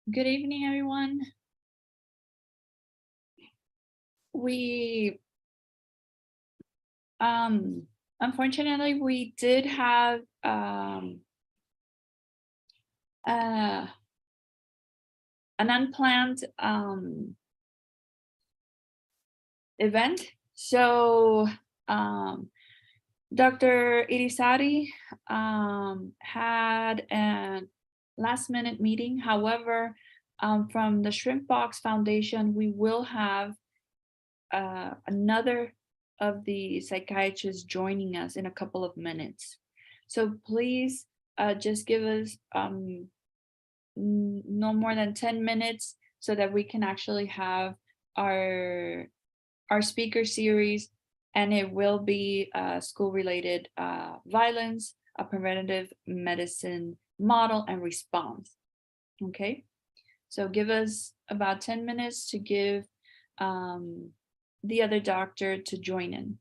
Good evening, everyone. We unfortunately we did have uh, an unplanned event. So Dr. Irisari had a last minute meeting. However, from the Shrimp Box Foundation, we will have another of the psychiatrists joining us in a couple of minutes. So please just give us no more than 10 minutes so that we can actually have our speaker series, and it will be school-related violence, a preventative medicine model and response. Okay, so give us about 10 minutes to give the other doctor to join in.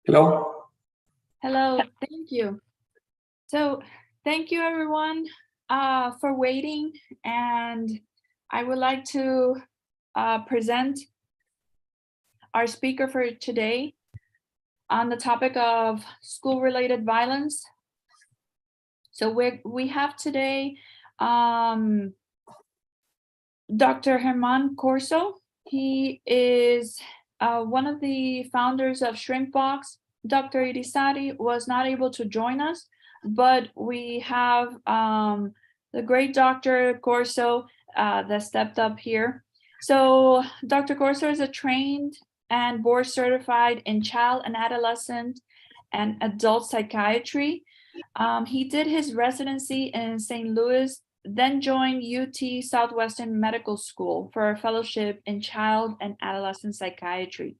Hello. Hello, thank you. So thank you everyone for waiting, and I would like to present our speaker for today on the topic of school-related violence. So we have today Dr. Herman Corso. He is one of the founders of Shrimp Box. Dr. Irisari was not able to join us, but we have the great Dr. Corso that stepped up here. So Dr. Corso is a trained and board certified in child and adolescent and adult psychiatry. He did his residency in St. Louis then joined UT Southwestern Medical School for a fellowship in child and adolescent psychiatry.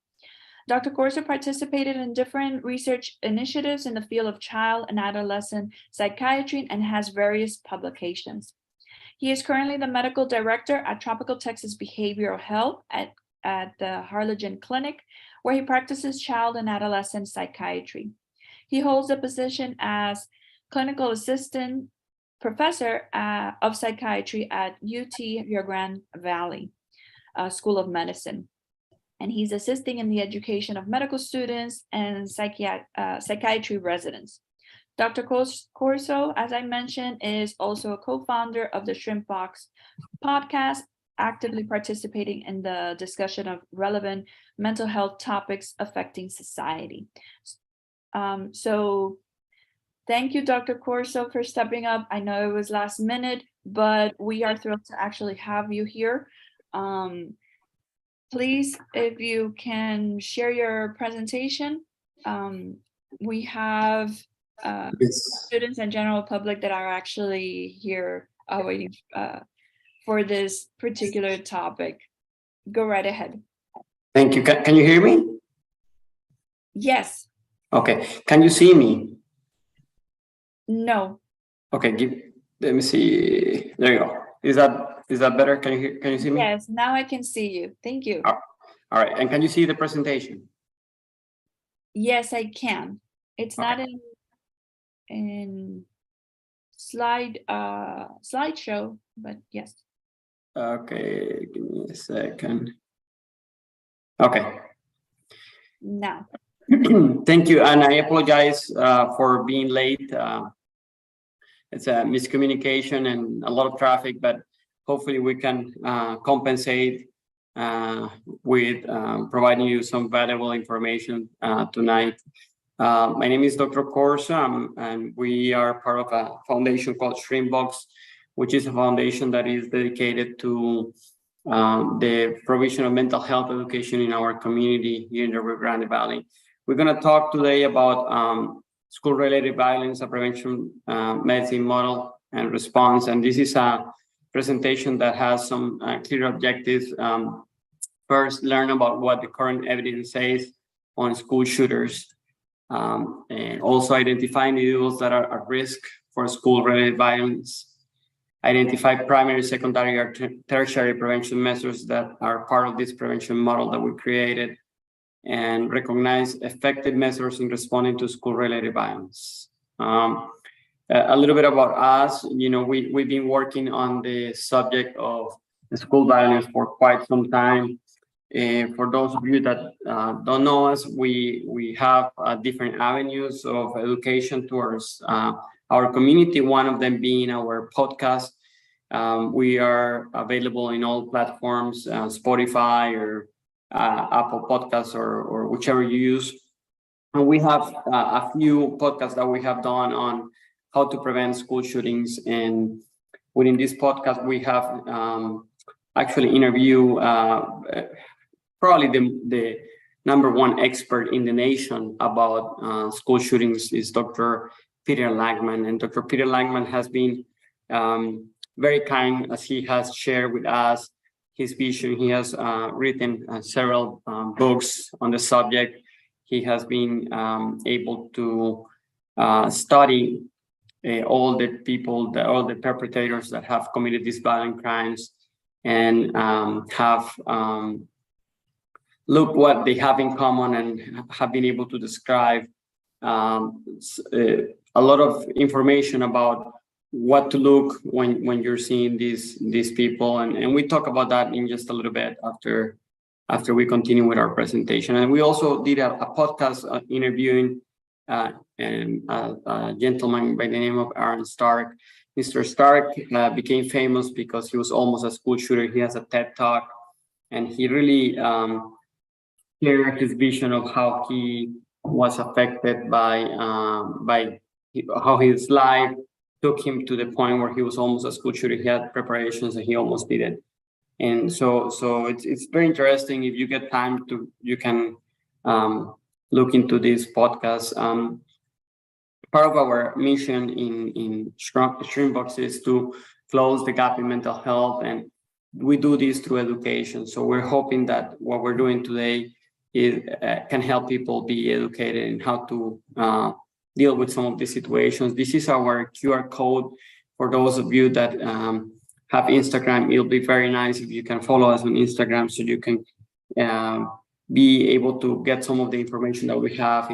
Dr. Corso participated in different research initiatives in the field of child and adolescent psychiatry and has various publications. He is currently the medical director at Tropical Texas Behavioral Health at the Harlingen Clinic, where he practices child and adolescent psychiatry. He holds a position as clinical assistant professor of psychiatry at UT Rio Grande Valley School of Medicine. And he's assisting in the education of medical students and psychiatry residents. Dr. Corso, as I mentioned, is also a co-founder of the Shrimp Box podcast, actively participating in the discussion of relevant mental health topics affecting society. So thank you, Dr. Corso, for stepping up. I know it was last minute, but we are thrilled to actually have you here. Please, if you can share your presentation. We have students and general public that are actually here waiting for this particular topic. Go right ahead. Thank you. Can you hear me? Yes. Okay. Can you see me? No. Okay. Let me see. There you go. Is that better? Can you see me? Yes. Now I can see you. Thank you. All right. And can you see the presentation? Yes, I can. It's not in slideshow, but yes. Okay, give me a second. Okay. Now. Thank you, and I apologize for being late. It's a miscommunication and a lot of traffic, but hopefully we can compensate with providing you some valuable information tonight. My name is Dr. Corso, and we are part of a foundation called Shrimp Box, which is a foundation that is dedicated to the provision of mental health education in our community here in the Rio Grande Valley. We're going to talk today about school-related violence, a prevention medicine model and response. And this is a presentation that has some clear objectives. First, learn about what the current evidence says on school shooters. And also identify individuals that are at risk for school-related violence, identify primary, secondary, or tertiary prevention measures that are part of this prevention model that we created, and recognize effective measures in responding to school-related violence. A little bit about us, we've been working on the subject of school violence for quite some time. For those of you that don't know us, we have different avenues of education towards our community, one of them being our podcast. We are available in all platforms, Spotify or Apple Podcasts or whichever you use. And we have a few podcasts that we have done on how to prevent school shootings. And within this podcast, we have actually interviewed probably the number one expert in the nation about school shootings is Dr. Peter Langman. And Dr. Peter Langman has been very kind as he has shared with us his vision. He has written several books on the subject. He has been able to study all the perpetrators that have committed these violent crimes and have look what they have in common and have been able to describe a lot of information about what to look when you're seeing these people. And we talk about that in just a little bit after we continue with our presentation. And we also did a podcast interviewing a gentleman by the name of Aaron Stark. Mr. Stark became famous because he was almost a school shooter. He has a TED Talk, and he really shared his vision of how he was affected by how his life took him to the point where he was almost a school shooter. He had preparations and he almost did it. And so it's very interesting. If you get time you can look into this podcast. Part of our mission in Shrimp Box is to close the gap in mental health, and we do this through education. So we're hoping that what we're doing today is can help people be educated in how to deal with some of these situations. This is our QR code for those of you that have Instagram. It'll be very nice if you can follow us on Instagram, so you can be able to get some of the information that we have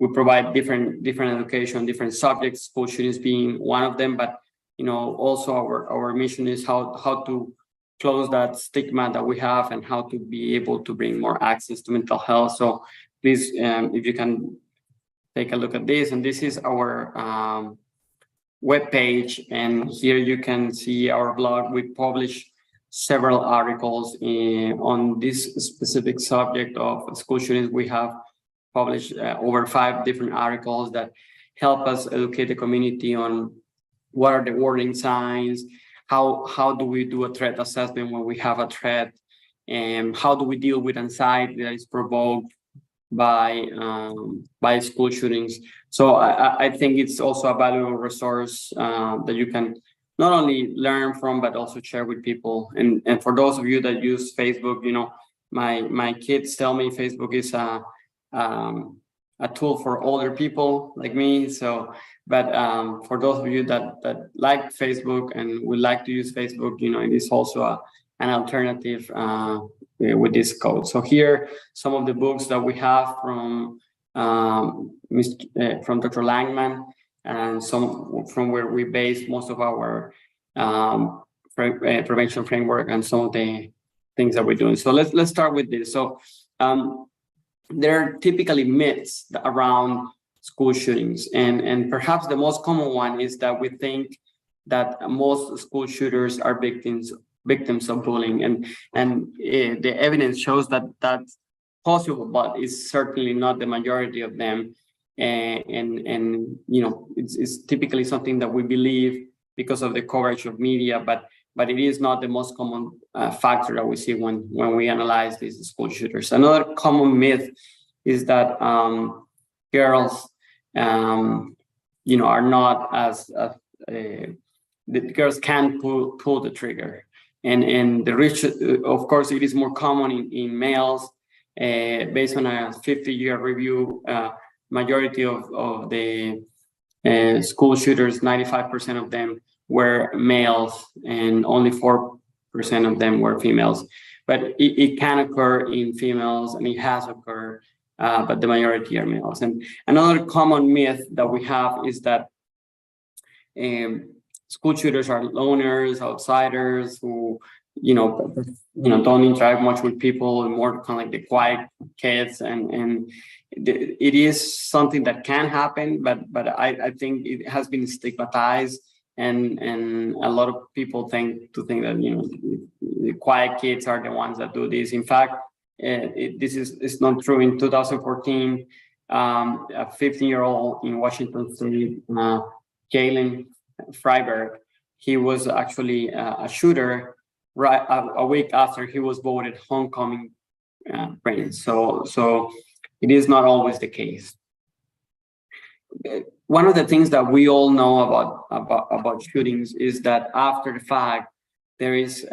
we provide different education, different subjects, school shootings being one of them, but also our mission is how to close that stigma that we have and how to be able to bring more access to mental health. So please, if you can take a look at this, and this is our webpage, and here you can see our blog. We publish several articles on this specific subject of school shootings. We have published over 5 different articles that help us educate the community on what are the warning signs, how do we do a threat assessment when we have a threat, and how do we deal with anxiety that is provoked by school shootings. So I think it's also a valuable resource that you can not only learn from, but also share with people. And for those of you that use Facebook, my kids tell me Facebook is a tool for older people like me. So, but for those of you that like Facebook and would like to use Facebook, it is also an alternative with this code. So here, some of the books that we have from Dr. Langman, and some from where we base most of our prevention framework and some of the things that we're doing. So let's start with this. So there are typically myths around school shootings, and perhaps the most common one is that we think that most school shooters are victims of bullying, and the evidence shows that that's possible, but it's certainly not the majority of them. And it's typically something that we believe because of the coverage of media, but it is not the most common factor that we see when we analyze these school shooters. Another common myth is that girls, are not as the girls can pull the trigger, and the rich, of course, it is more common in males. Based on a 50-year review, majority of the school shooters, 95% of them were males, and only 4% of them were females. But it can occur in females, and it has occurred, but the majority are males. And another common myth that we have is that school shooters are loners, outsiders who don't interact much with people, and more kind of like the quiet kids. And it is something that can happen, but I think it has been stigmatized, and a lot of people think that the quiet kids are the ones that do this. In fact, this is not true. In 2014, a 15-year-old in Washington State, Jalen Freiberg, he was actually a shooter right a week after he was voted homecoming prince. So it is not always the case. One of the things that we all know about shootings is that after the fact, there is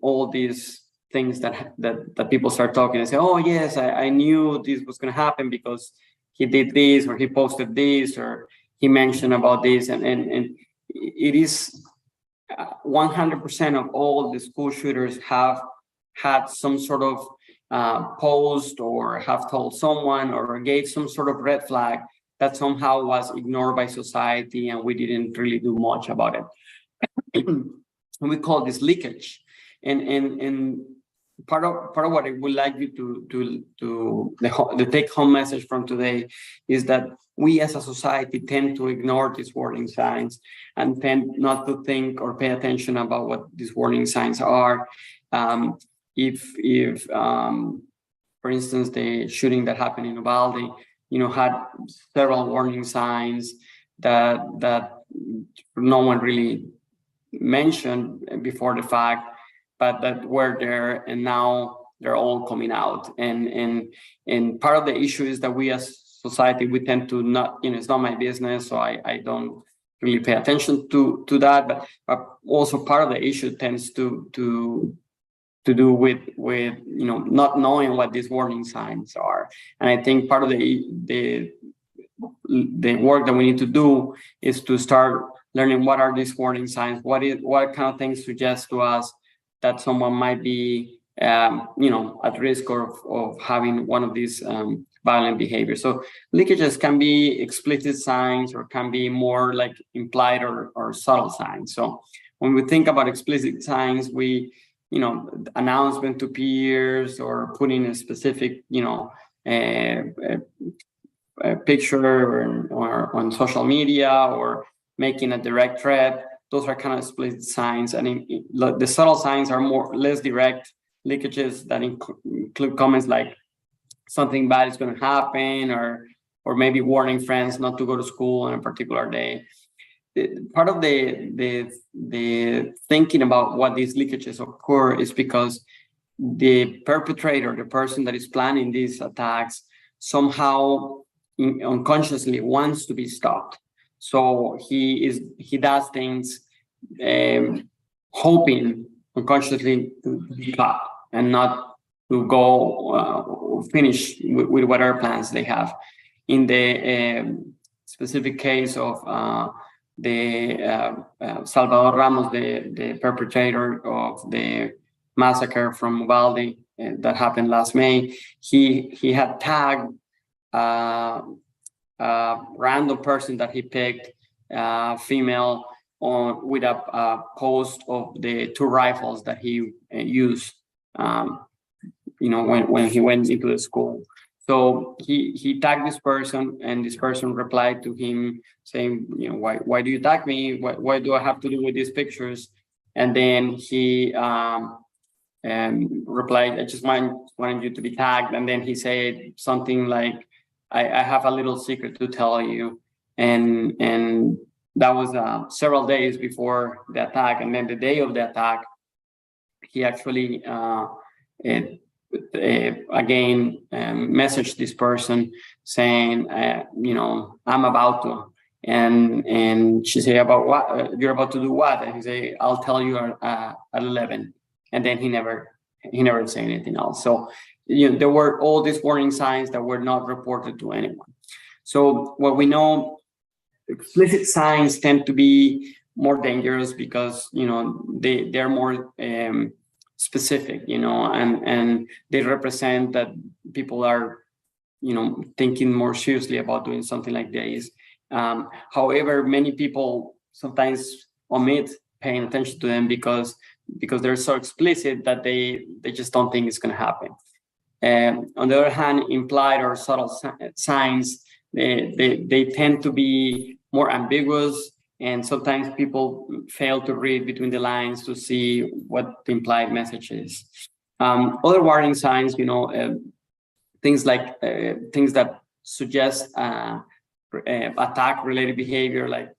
all these things that people start talking and say, oh yes, I knew this was going to happen because he did this, or he posted this, or he mentioned about this, and it is 100% of all the school shooters have had some sort of post, or have told someone, or gave some sort of red flag that somehow was ignored by society, and we didn't really do much about it. And we call this leakage. And part of what I would like you to the take-home message from today is that we as a society tend to ignore these warning signs and tend not to think or pay attention about what these warning signs are. If for instance, the shooting that happened in Uvalde, had several warning signs that no one really mentioned before the fact, but that were there, and now they're all coming out. And part of the issue is that we as society, we tend to not, it's not my business, so I don't really pay attention to that. But also part of the issue tends to do with not knowing what these warning signs are. And I think part of the work that we need to do is to start learning what are these warning signs, what kind of things suggest to us that someone might be at risk of having one of these violent behaviors. So leakages can be explicit signs or can be more like implied or subtle signs. So when we think about explicit signs, we announcement to peers or putting a specific a picture or on social media or making a direct threat. Those are kind of explicit signs. And the subtle signs are less direct leakages that include comments like something bad is going to happen, or maybe warning friends not to go to school on a particular day. Part of the thinking about what these leakages occur is because the perpetrator, the person that is planning these attacks, somehow unconsciously wants to be stopped. So he does things hoping unconsciously to be caught and not to go finish with whatever plans they have. In the specific case of Salvador Ramos, the perpetrator of the massacre from Uvalde that happened last May, he had tagged a random person that he picked, female, with a post of the 2 rifles that he used, when he went into the school. So he tagged this person, and this person replied to him saying, why do you tag me? Why do I have to do with these pictures? And then he replied, I just wanted you to be tagged. And then he said something like, I have a little secret to tell you. And that was several days before the attack. And then the day of the attack, he actually again messaged this person saying, I'm about to. And she said, about what? You're about to do what? And he said, I'll tell you at 11. And then he never said anything else. So there were all these warning signs that were not reported to anyone. So what we know, explicit signs tend to be more dangerous because they're more specific, and they represent that people are thinking more seriously about doing something like this. However, many people sometimes omit paying attention to them because they're so explicit that they just don't think it's going to happen. On the other hand, implied or subtle signs, they tend to be more ambiguous, and sometimes people fail to read between the lines to see what the implied message is. Other warning signs, things like things that suggest attack-related behavior, like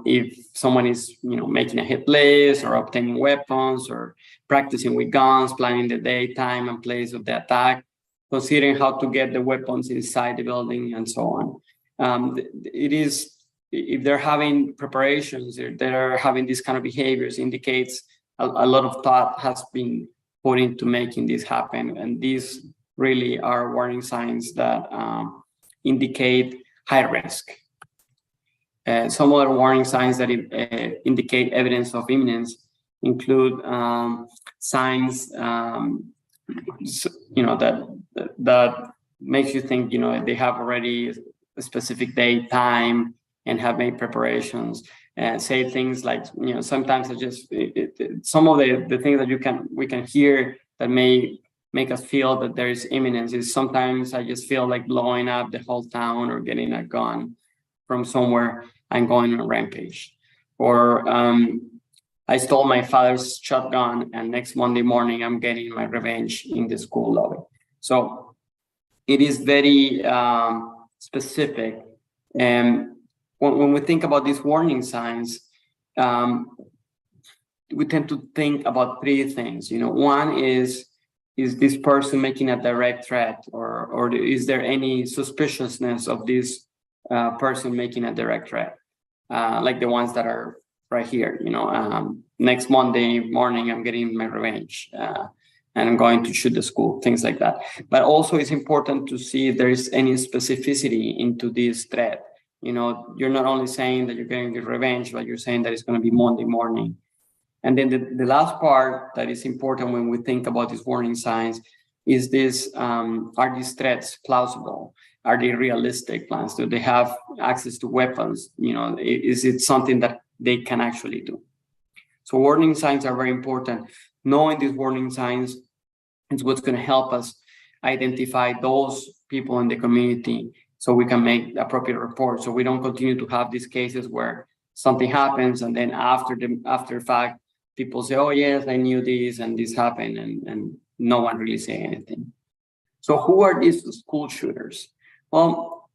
if someone is, making a hit list or obtaining weapons or practicing with guns, planning the day, time, and place of the attack, considering how to get the weapons inside the building, and so on. It is, if they're having preparations, if they're having these kind of behaviors, indicates a lot of thought has been put into making this happen. And these really are warning signs that indicate high risk. Some other warning signs that indicate evidence of imminence include signs, that makes you think, they have already a specific day, time, and have made preparations. Say things like, sometimes some of the things that we can hear that may make us feel that there is imminence is sometimes I just feel like blowing up the whole town or getting a gun from somewhere and going on a rampage. Or I stole my father's shotgun and next Monday morning I'm getting my revenge in the school lobby. So it is very specific. And when we think about these warning signs, we tend to think about 3 things. One is this person making a direct threat, or is there any suspiciousness of this person making a direct threat? like the ones that are right here. Next Monday morning, I'm getting my revenge. And I'm going to shoot the school, things like that. But also it's important to see if there is any specificity into this threat. You're not only saying that you're getting your revenge, but you're saying that it's going to be Monday morning. And then the last part that is important when we think about these warning signs is this, are these threats plausible? Are they realistic plans? Do they have access to weapons? Is it something that they can actually do? So warning signs are very important. Knowing these warning signs is what's going to help us identify those people in the community so we can make the appropriate report. So we don't continue to have these cases where something happens and then after fact, people say, oh yes, I knew this and this happened, and no one really say anything. So who are these school shooters? Well,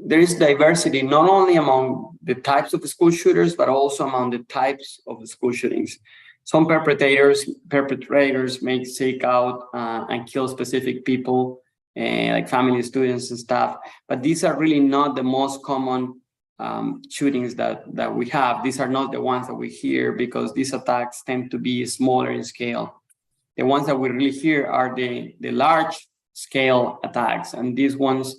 there is diversity not only among the types of school shooters, but also among the types of school shootings. Some perpetrators may seek out and kill specific people, like family, students, and staff. But these are really not the most common shootings that we have. These are not the ones that we hear because these attacks tend to be smaller in scale. The ones that we really hear are the large scale attacks, and these ones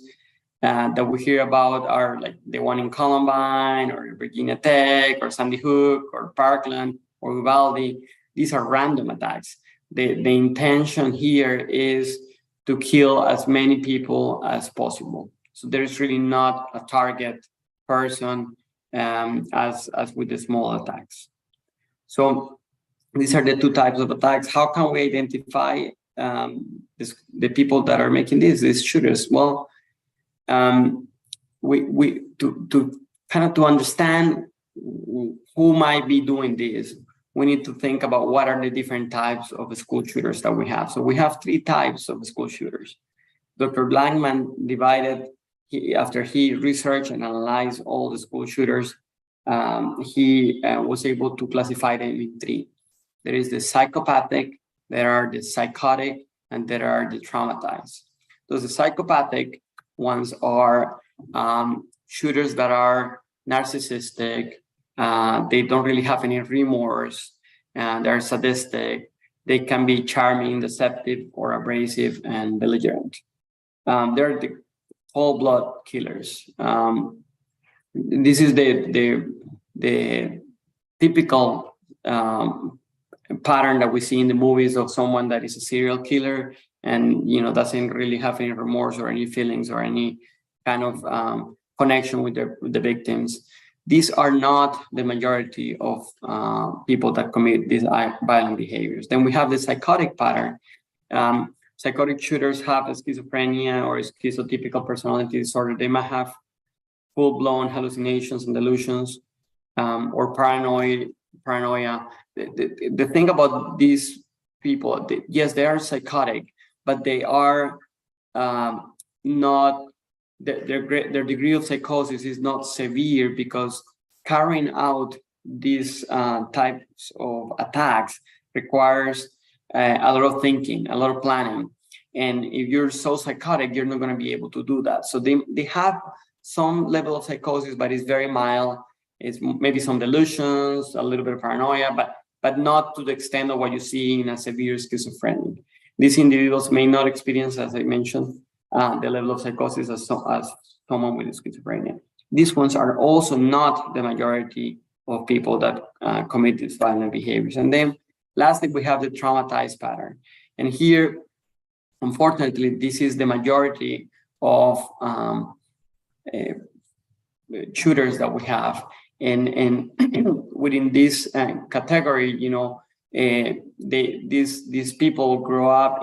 that we hear about are like the one in Columbine or Virginia Tech or Sandy Hook or Parkland or Uvalde. These are random attacks. The intention here is to kill as many people as possible. So there is really not a target person as with the small attacks. So these are the two types of attacks. How can we identify the people that are making these shooters? Well, we to understand who might be doing this, we need to think about what are the different types of school shooters that we have. So we have three types of school shooters. Dr. Blankman divided, after he researched and analyzed all the school shooters, he was able to classify them in three. There is the psychopathic, there are the psychotic, and there are the traumatized. Those the psychopathic ones are shooters that are narcissistic. They don't really have any remorse, and they're sadistic. They can be charming, deceptive, or abrasive and belligerent. They're the cold-blood killers. This is the typical pattern that we see in the movies of someone that is a serial killer and doesn't really have any remorse or any feelings or any kind of connection with the victims. These are not the majority of people that commit these violent behaviors. Then we have the psychotic pattern. Psychotic shooters have a schizophrenia or a schizotypical personality disorder. They might have full-blown hallucinations and delusions or paranoia. The thing about these people, yes, they are psychotic, but they are not, their degree of psychosis is not severe because carrying out these types of attacks requires a lot of thinking, a lot of planning. And if you're so psychotic, you're not going to be able to do that. So they have some level of psychosis, but it's very mild. It's maybe some delusions, a little bit of paranoia, but not to the extent of what you see in a severe schizophrenia. These individuals may not experience, as I mentioned, the level of psychosis as someone with schizophrenia. These ones are also not the majority of people that commit these violent behaviors. And then lastly, we have the traumatized pattern. And here, unfortunately, this is the majority of shooters that we have. And within this category, these people grow up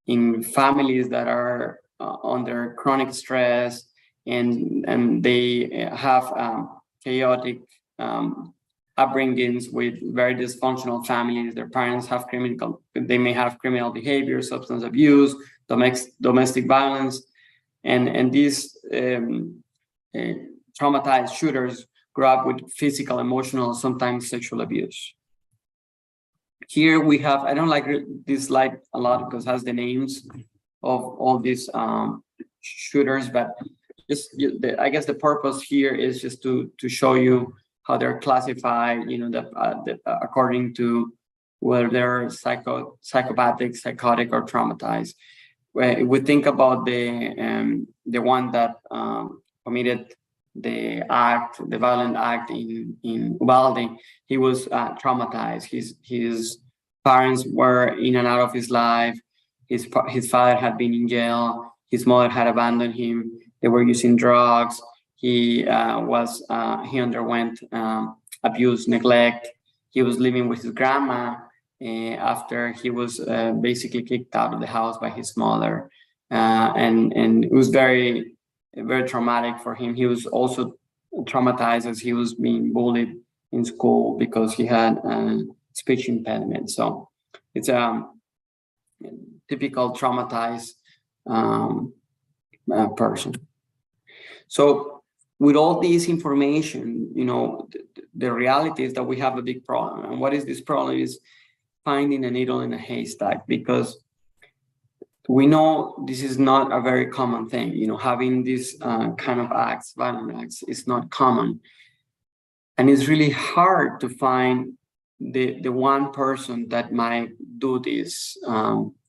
in families that are under chronic stress, and they have chaotic upbringings with very dysfunctional families. Their parents have they may have criminal behavior, substance abuse, domestic violence, and these traumatized shooters grow up with physical, emotional, sometimes sexual abuse. Here we have, I don't like this slide a lot because it has the names of all these shooters, but I guess the purpose here is just to show you how they're classified, according to whether they're psychopathic, psychotic, or traumatized. We think about the one that committed the violent act in Uvalde. He was traumatized. His parents were in and out of his life. His father had been in jail. His mother had abandoned him. They were using drugs. He underwent abuse, neglect. He was living with his grandma after he was basically kicked out of the house by his mother, and it was very, very traumatic for him. He was also traumatized as he was being bullied in school because he had a speech impediment. So it's a typical traumatized person. So with all this information, the reality is that we have a big problem. And what is this problem? Is finding a needle in a haystack, because we know this is not a very common thing. Having these kind of acts, violent acts, is not common. And it's really hard to find the one person that might do this.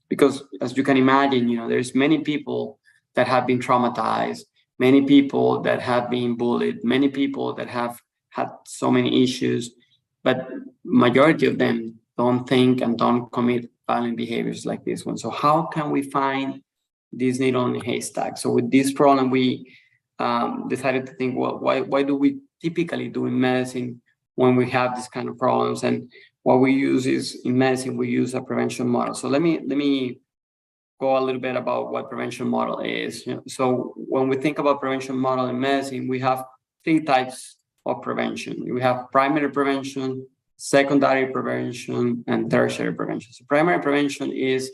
Because as you can imagine, there's many people that have been traumatized, many people that have been bullied, many people that have had so many issues, but majority of them don't think and don't commit violent behaviors like this one. So how can we find this needle in the haystack? So with this problem, we decided to think, well, why do we typically do in medicine when we have this kind of problems? And what we use is, in medicine, we use a prevention model. So let me go a little bit about what prevention model is. So when we think about prevention model in medicine, we have three types of prevention. We have primary prevention, secondary prevention, and tertiary prevention. So primary prevention is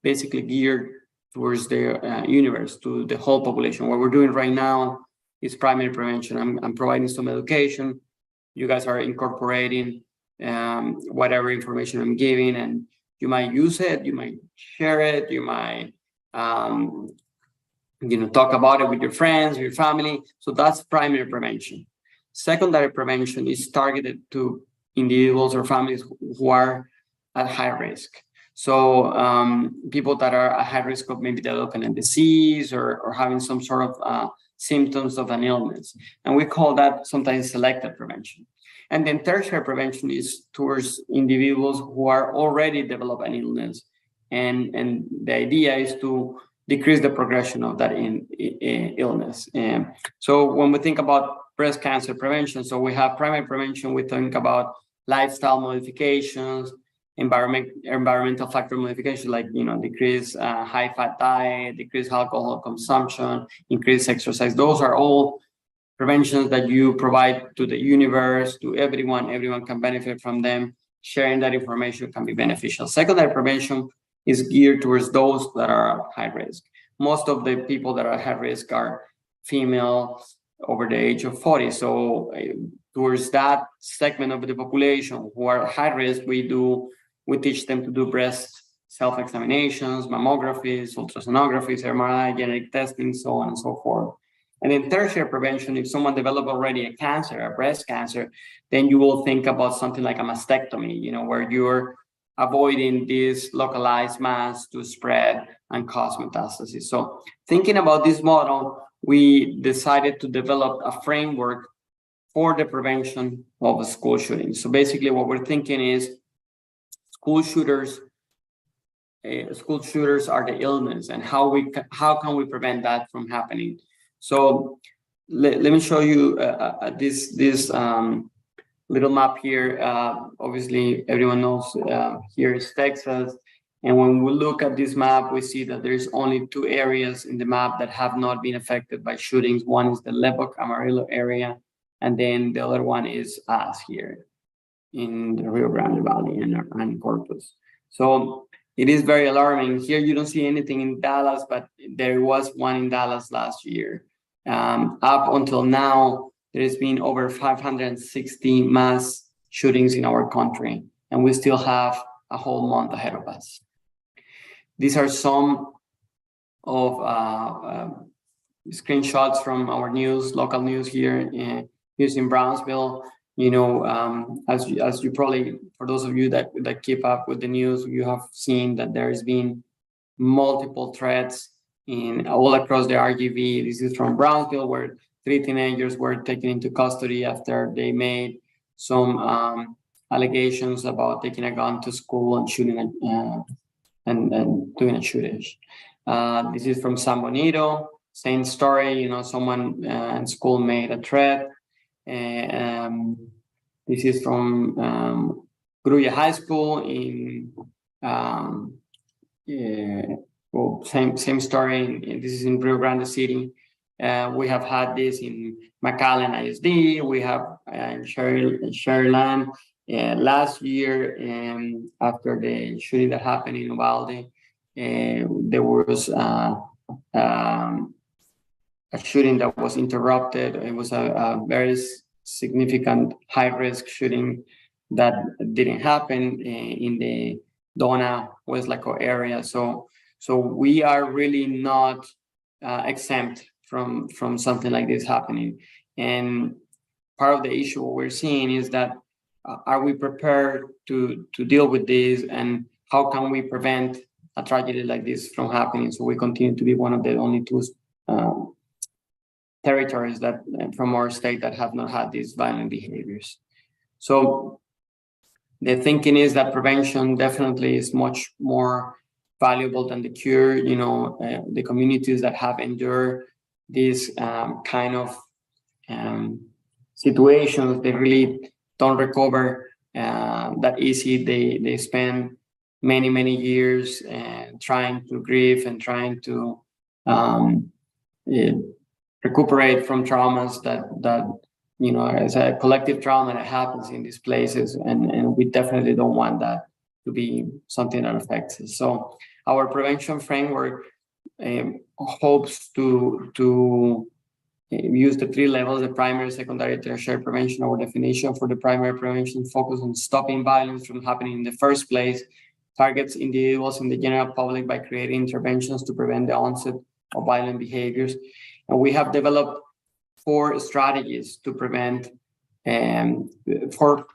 basically geared towards the universe, to the whole population. What we're doing right now is primary prevention. I'm providing some education. You guys are incorporating whatever information I'm giving, and you might use it, you might share it, you might talk about it with your friends, your family. So that's primary prevention. Secondary prevention is targeted to individuals or families who are at high risk. So people that are at high risk of maybe developing a disease or having some sort of symptoms of an illness. And we call that sometimes selective prevention. And then tertiary prevention is towards individuals who are already developed an illness. And the idea is to decrease the progression of that illness. So when we think about breast cancer prevention, so we have primary prevention, we think about lifestyle modifications, environmental factor modification, like decrease high-fat diet, decrease alcohol consumption, increase exercise. Those are all preventions that you provide to the universe, to everyone. Everyone can benefit from them. Sharing that information can be beneficial. Secondary prevention is geared towards those that are at high risk. Most of the people that are at high risk are female over the age of 40. So towards that segment of the population who are at high risk, we teach them to do breast self-examinations, mammographies, ultrasonographies, MRI, genetic testing, so on and so forth. And then tertiary prevention, if someone developed already a cancer, a breast cancer, then you will think about something like a mastectomy, where you're avoiding this localized mass to spread and cause metastasis. So thinking about this model, we decided to develop a framework for the prevention of a school shooting. So basically what we're thinking is school shooters are the illness, and how can we prevent that from happening? So let me show you this little map here. Obviously, everyone knows here is Texas. And when we look at this map, we see that there's only two areas in the map that have not been affected by shootings. One is the Lubbock Amarillo area, and then the other one is us here in the Rio Grande Valley and Corpus. So it is very alarming. Here you don't see anything in Dallas, but there was one in Dallas last year. Up until now, there has been over 560 mass shootings in our country, and we still have a whole month ahead of us. These are some of screenshots from our news, local news here in Brownsville. As you probably, for those of you that keep up with the news, you have seen that there has been multiple threats in all across the RGV. This is from Brownsville, where 3 teenagers were taken into custody after they made some allegations about taking a gun to school and shooting and doing a shootage. This is from San Bonito. Same story. Someone in school made a threat. This is from Gruya High School in same story. This is in Rio Grande City. We have had this in McAllen ISD. We have in Sherryland last year, after the shooting that happened in Uvalde, there was a shooting that was interrupted. It was a very significant high-risk shooting that didn't happen in the Dona, Westlaco area. So we are really not exempt from something like this happening. And part of the issue we're seeing is that are we prepared to deal with this, and how can we prevent a tragedy like this from happening? So we continue to be one of the only two territories that from our state that have not had these violent behaviors. So the thinking is that prevention definitely is much more valuable than the cure. The communities that have endured these kind of situations, they really don't recover that easy. They spend many years trying to grieve and trying to recuperate from traumas that as a collective trauma that happens in these places, and we definitely don't want that to be something that affects us. So our prevention framework hopes to use the 3 levels: the primary, secondary, tertiary prevention. Our definition for the primary prevention focus on stopping violence from happening in the first place, targets individuals in the general public by creating interventions to prevent the onset of violent behaviors. And we have developed 4 strategies to prevent, four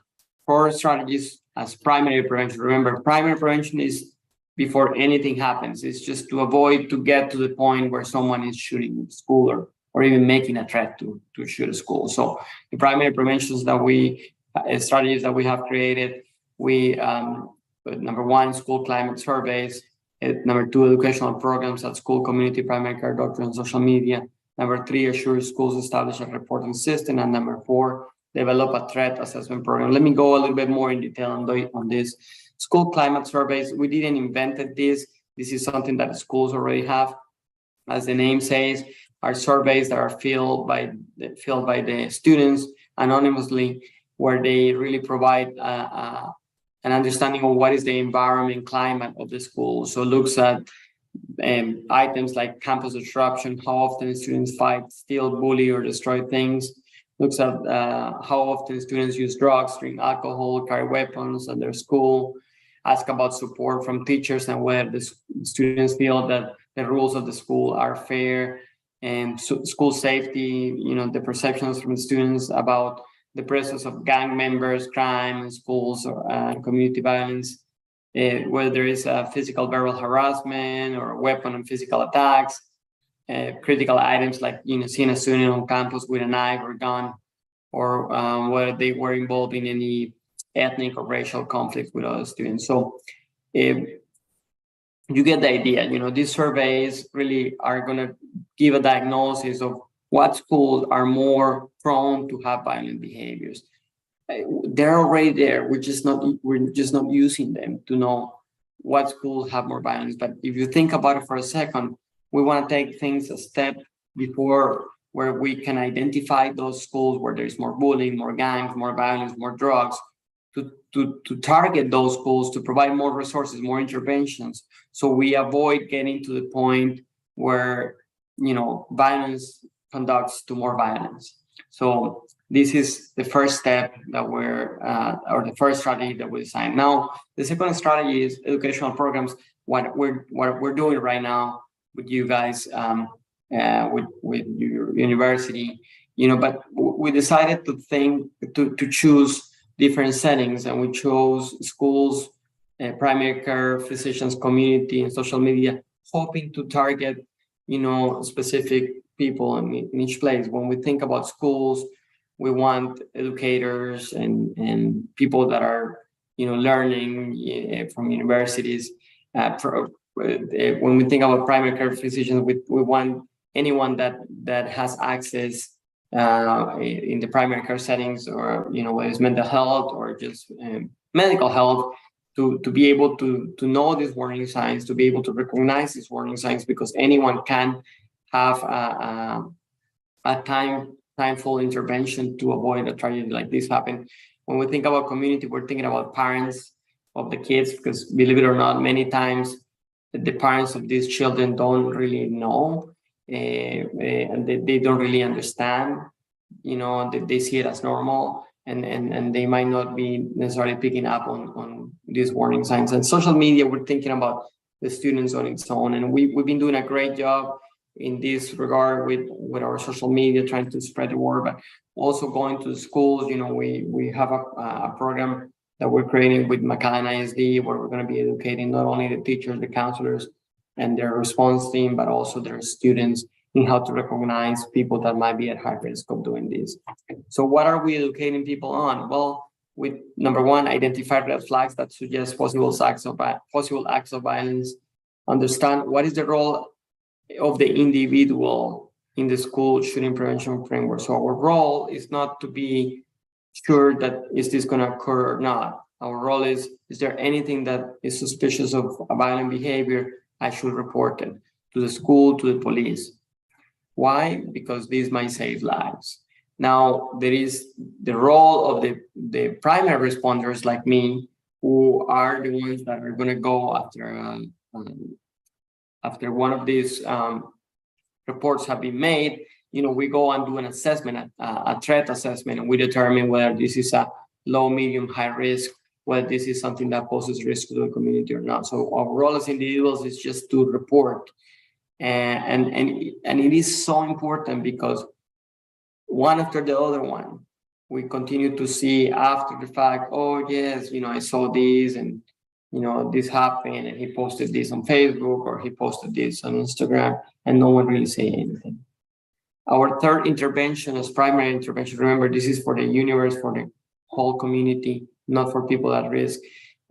strategies as primary prevention. Remember, primary prevention is before anything happens. It's just to avoid to get to the point where someone is shooting a school or even making a threat to shoot a school. So the primary preventions that strategies that we have created, we number 1, school climate surveys. Number 2, educational programs at school, community, primary care doctors, and social media. Number 3, assure schools establish a reporting system. And number 4, develop a threat assessment program. Let me go a little bit more in detail on this. School climate surveys, we didn't invent this. This is something that schools already have. As the name says, are surveys that are filled by the students anonymously, where they really provide an understanding of what is the environment climate of the school. So looks at items like campus disruption, how often students fight, steal, bully, or destroy things. Looks at how often students use drugs, drink alcohol, carry weapons at their school. Ask about support from teachers and whether the students feel that the rules of the school are fair. And school safety, the perceptions from the students about the presence of gang members, crime in schools, or community violence, whether there is physical verbal harassment or weapon and physical attacks, critical items like seeing a student on campus with a knife or gun, or whether they were involved in any ethnic or racial conflict with other students. So you get the idea. These surveys really are going to give a diagnosis of what schools are more prone to have violent behaviors. They're already there. We're just not using them to know what schools have more violence. But if you think about it for a second, we want to take things a step before, where we can identify those schools where there's more bullying, more gangs, more violence, more drugs, to target those schools, to provide more resources, more interventions, so we avoid getting to the point where violence conducts to more violence. So this is the first step that or the first strategy that we designed. Now, the second strategy is educational programs. What we're doing right now with you guys with your university, but we decided to choose different settings, and we chose schools, primary care physicians, community, and social media, hoping to target, specific people in each place. When we think about schools, we want educators and people that are, learning from universities. When we think about primary care physicians, we want anyone that has access in the primary care settings, or whether it's mental health or just medical health, to be able to know these warning signs, to be able to recognize these warning signs, because anyone can have a timeful intervention to avoid a tragedy like this happen. When we think about community, we're thinking about parents of the kids, because believe it or not, many times the parents of these children don't really know, and they don't really understand, they see it as normal, and they might not be necessarily picking up on these warning signs. And social media, we're thinking about the students on its own, and we've been doing a great job in this regard with our social media, trying to spread the word, but also going to schools. We have a program that we're creating with McAllen ISD, where we're going to be educating not only the teachers, the counselors, and their response team, but also their students in how to recognize people that might be at high risk of doing this. So what are we educating people on? Well, with number one, identify red flags that suggest possible acts of violence, understand what is the role of the individual in the school shooting prevention framework. So our role is not to be sure that is this going to occur or not. Our role is there anything that is suspicious of a violent behavior? I should report it to the school, to the police. Why? Because this might save lives. Now, there is the role of the primary responders like me, who are the ones that are going to go after one of these reports have been made. We go and do an assessment, a threat assessment, and we determine whether this is a low, medium, high risk, whether this is something that poses risk to the community or not. So our role as individuals is just to report. And it is so important, because one after the other one, we continue to see after the fact, oh yes, I saw this, and this happened, and he posted this on Facebook, or he posted this on Instagram, and no one really say anything. Our third intervention is primary intervention. Remember, this is for the universe, for the whole community, not for people at risk.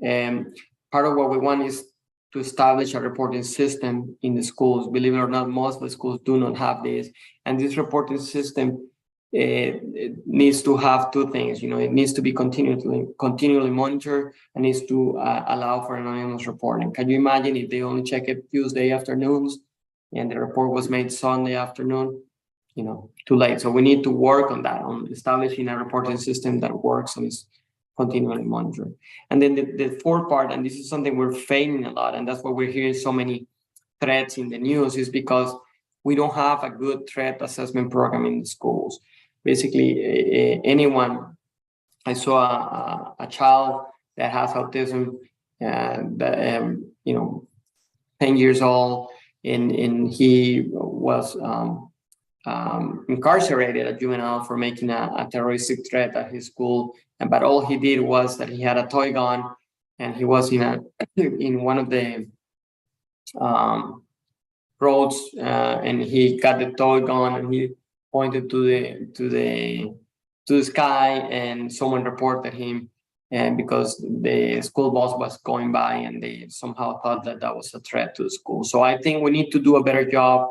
And part of what we want is to establish a reporting system in the schools. Believe it or not, most of the schools do not have this. And this reporting system it needs to have two things. It needs to be continually monitored, and needs to allow for anonymous reporting. Can you imagine if they only check it Tuesday afternoons and the report was made Sunday afternoon? Too late. So we need to work on that, on establishing a reporting system that works and is continually monitored. And then the fourth part, and this is something we're failing a lot, and that's why we're hearing so many threats in the news, is because we don't have a good threat assessment program in the schools. Basically, I saw a child that has autism, that 10 years old, and he was incarcerated, a juvenile, for making a terroristic threat at his school. But all he did was that he had a toy gun, and he was in one of the roads, and he got the toy gun, and he pointed to the sky, and someone reported him, and because the school bus was going by, and they somehow thought that was a threat to the school. So I think we need to do a better job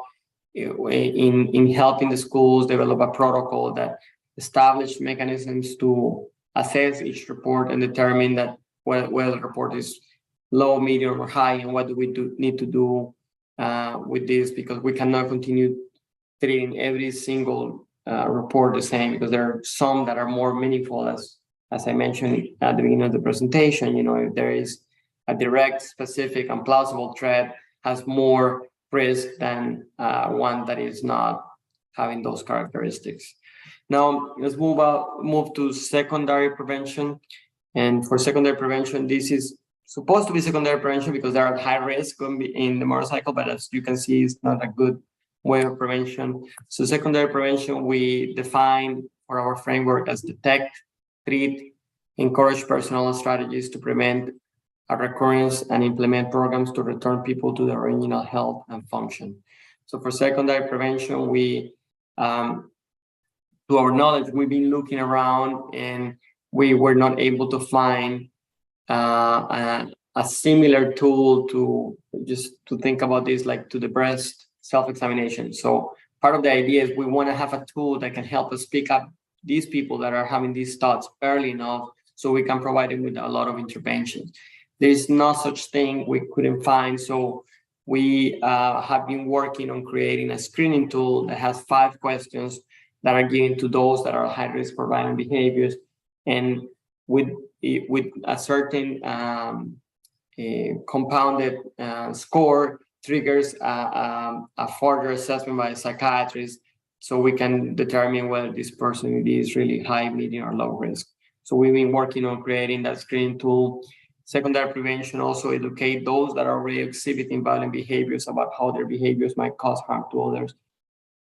in helping the schools develop a protocol that establish mechanisms to assess each report and determine that whether the report is low, medium, or high, and what do we need to do with this, because we cannot continue treating every single report the same, because there are some that are more meaningful, as I mentioned at the beginning of the presentation. If there is a direct, specific, and plausible threat, has more risk than one that is not having those characteristics. Now, let's move to secondary prevention. And for secondary prevention, this is supposed to be secondary prevention because they're at high risk in the motorcycle, but as you can see, it's not a good way of prevention. So secondary prevention, we define for our framework as detect, treat, encourage personal strategies to prevent a recurrence, and implement programs to return people to their original health and function. So for secondary prevention, we, to our knowledge, we've been looking around and we were not able to find a similar tool to just to think about this, like to the breast self-examination. So part of the idea is we want to have a tool that can help us pick up these people that are having these thoughts early enough so we can provide them with a lot of interventions. There's no such thing we couldn't find. So we have been working on creating a screening tool that has 5 questions that are given to those that are high risk for violent behaviors. And with a certain compounded score triggers a further assessment by a psychiatrist so we can determine whether this person is really high, medium, or low risk. So we've been working on creating that screening tool. Secondary prevention also educate those that are already exhibiting violent behaviors about how their behaviors might cause harm to others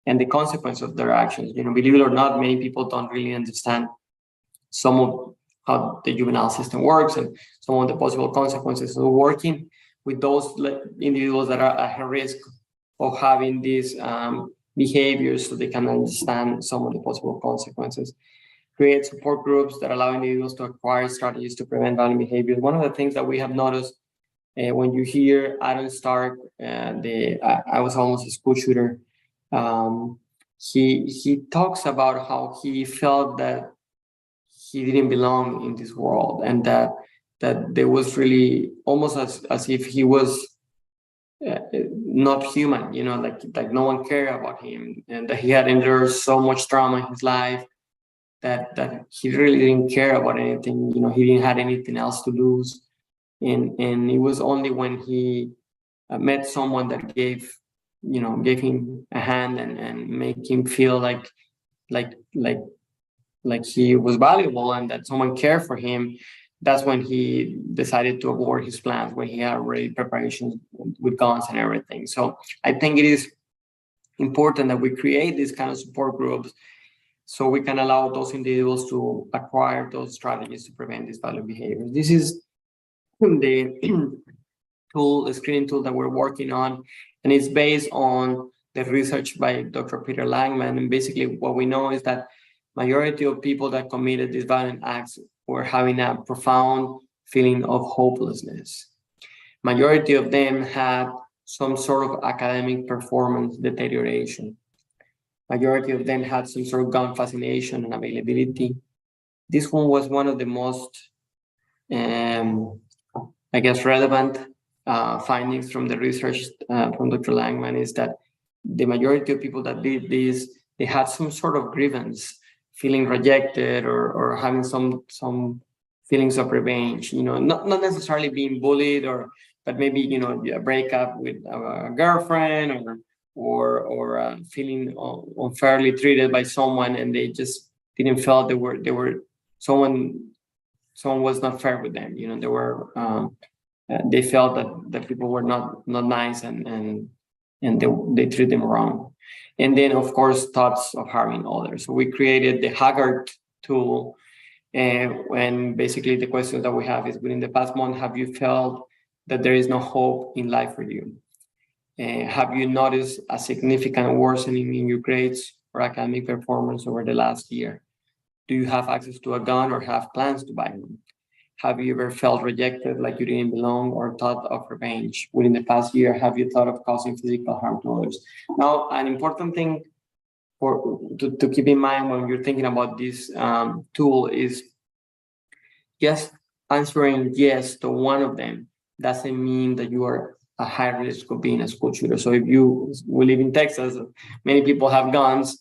and the consequence of their actions. You know, believe it or not, many people don't really understand some of how the juvenile system works and some of the possible consequences of working with those individuals that are at high risk of having these behaviors so they can understand some of the possible consequences. Create support groups that allow individuals to acquire strategies to prevent violent behavior. One of the things that we have noticed when you hear Adam Stark, I was almost a school shooter, he talks about how he felt that he didn't belong in this world and that there was really almost as if he was not human, you know, like no one cared about him and that he had endured so much trauma in his life that he really didn't care about anything. You know, he didn't have anything else to lose. And it was only when he met someone that gave him a hand and make him feel like he was valuable and that someone cared for him. That's when he decided to abort his plans, when he had already preparations with guns and everything. So I think it is important that we create these kind of support groups so we can allow those individuals to acquire those strategies to prevent these violent behaviors. This is the screening tool that we're working on, and it's based on the research by Dr. Peter Langman. And basically what we know is that majority of people that committed these violent acts were having a profound feeling of hopelessness. Majority of them had some sort of academic performance deterioration. Majority of them had some sort of gun fascination and availability. This one was one of the most, relevant findings from the research from Dr. Langman is that the majority of people that did this, they had some sort of grievance, feeling rejected or having some feelings of revenge, you know, not necessarily being bullied but maybe, a breakup with a girlfriend or feeling unfairly treated by someone, and they just didn't feel someone was not fair with them. You know, they felt that people were not nice and they treat them wrong. And then, of course, thoughts of harming others. So we created the Haggard tool, and basically the question that we have is: within the past month, have you felt that there is no hope in life for you? Have you noticed a significant worsening in your grades or academic performance over the last year? Do you have access to a gun or have plans to buy one? Have you ever felt rejected, like you didn't belong, or thought of revenge? Within the past year, have you thought of causing physical harm to others? Now, an important thing to keep in mind when you're thinking about this tool is just answering yes to one of them doesn't mean that you are a high risk of being a school shooter. So if we live in Texas, many people have guns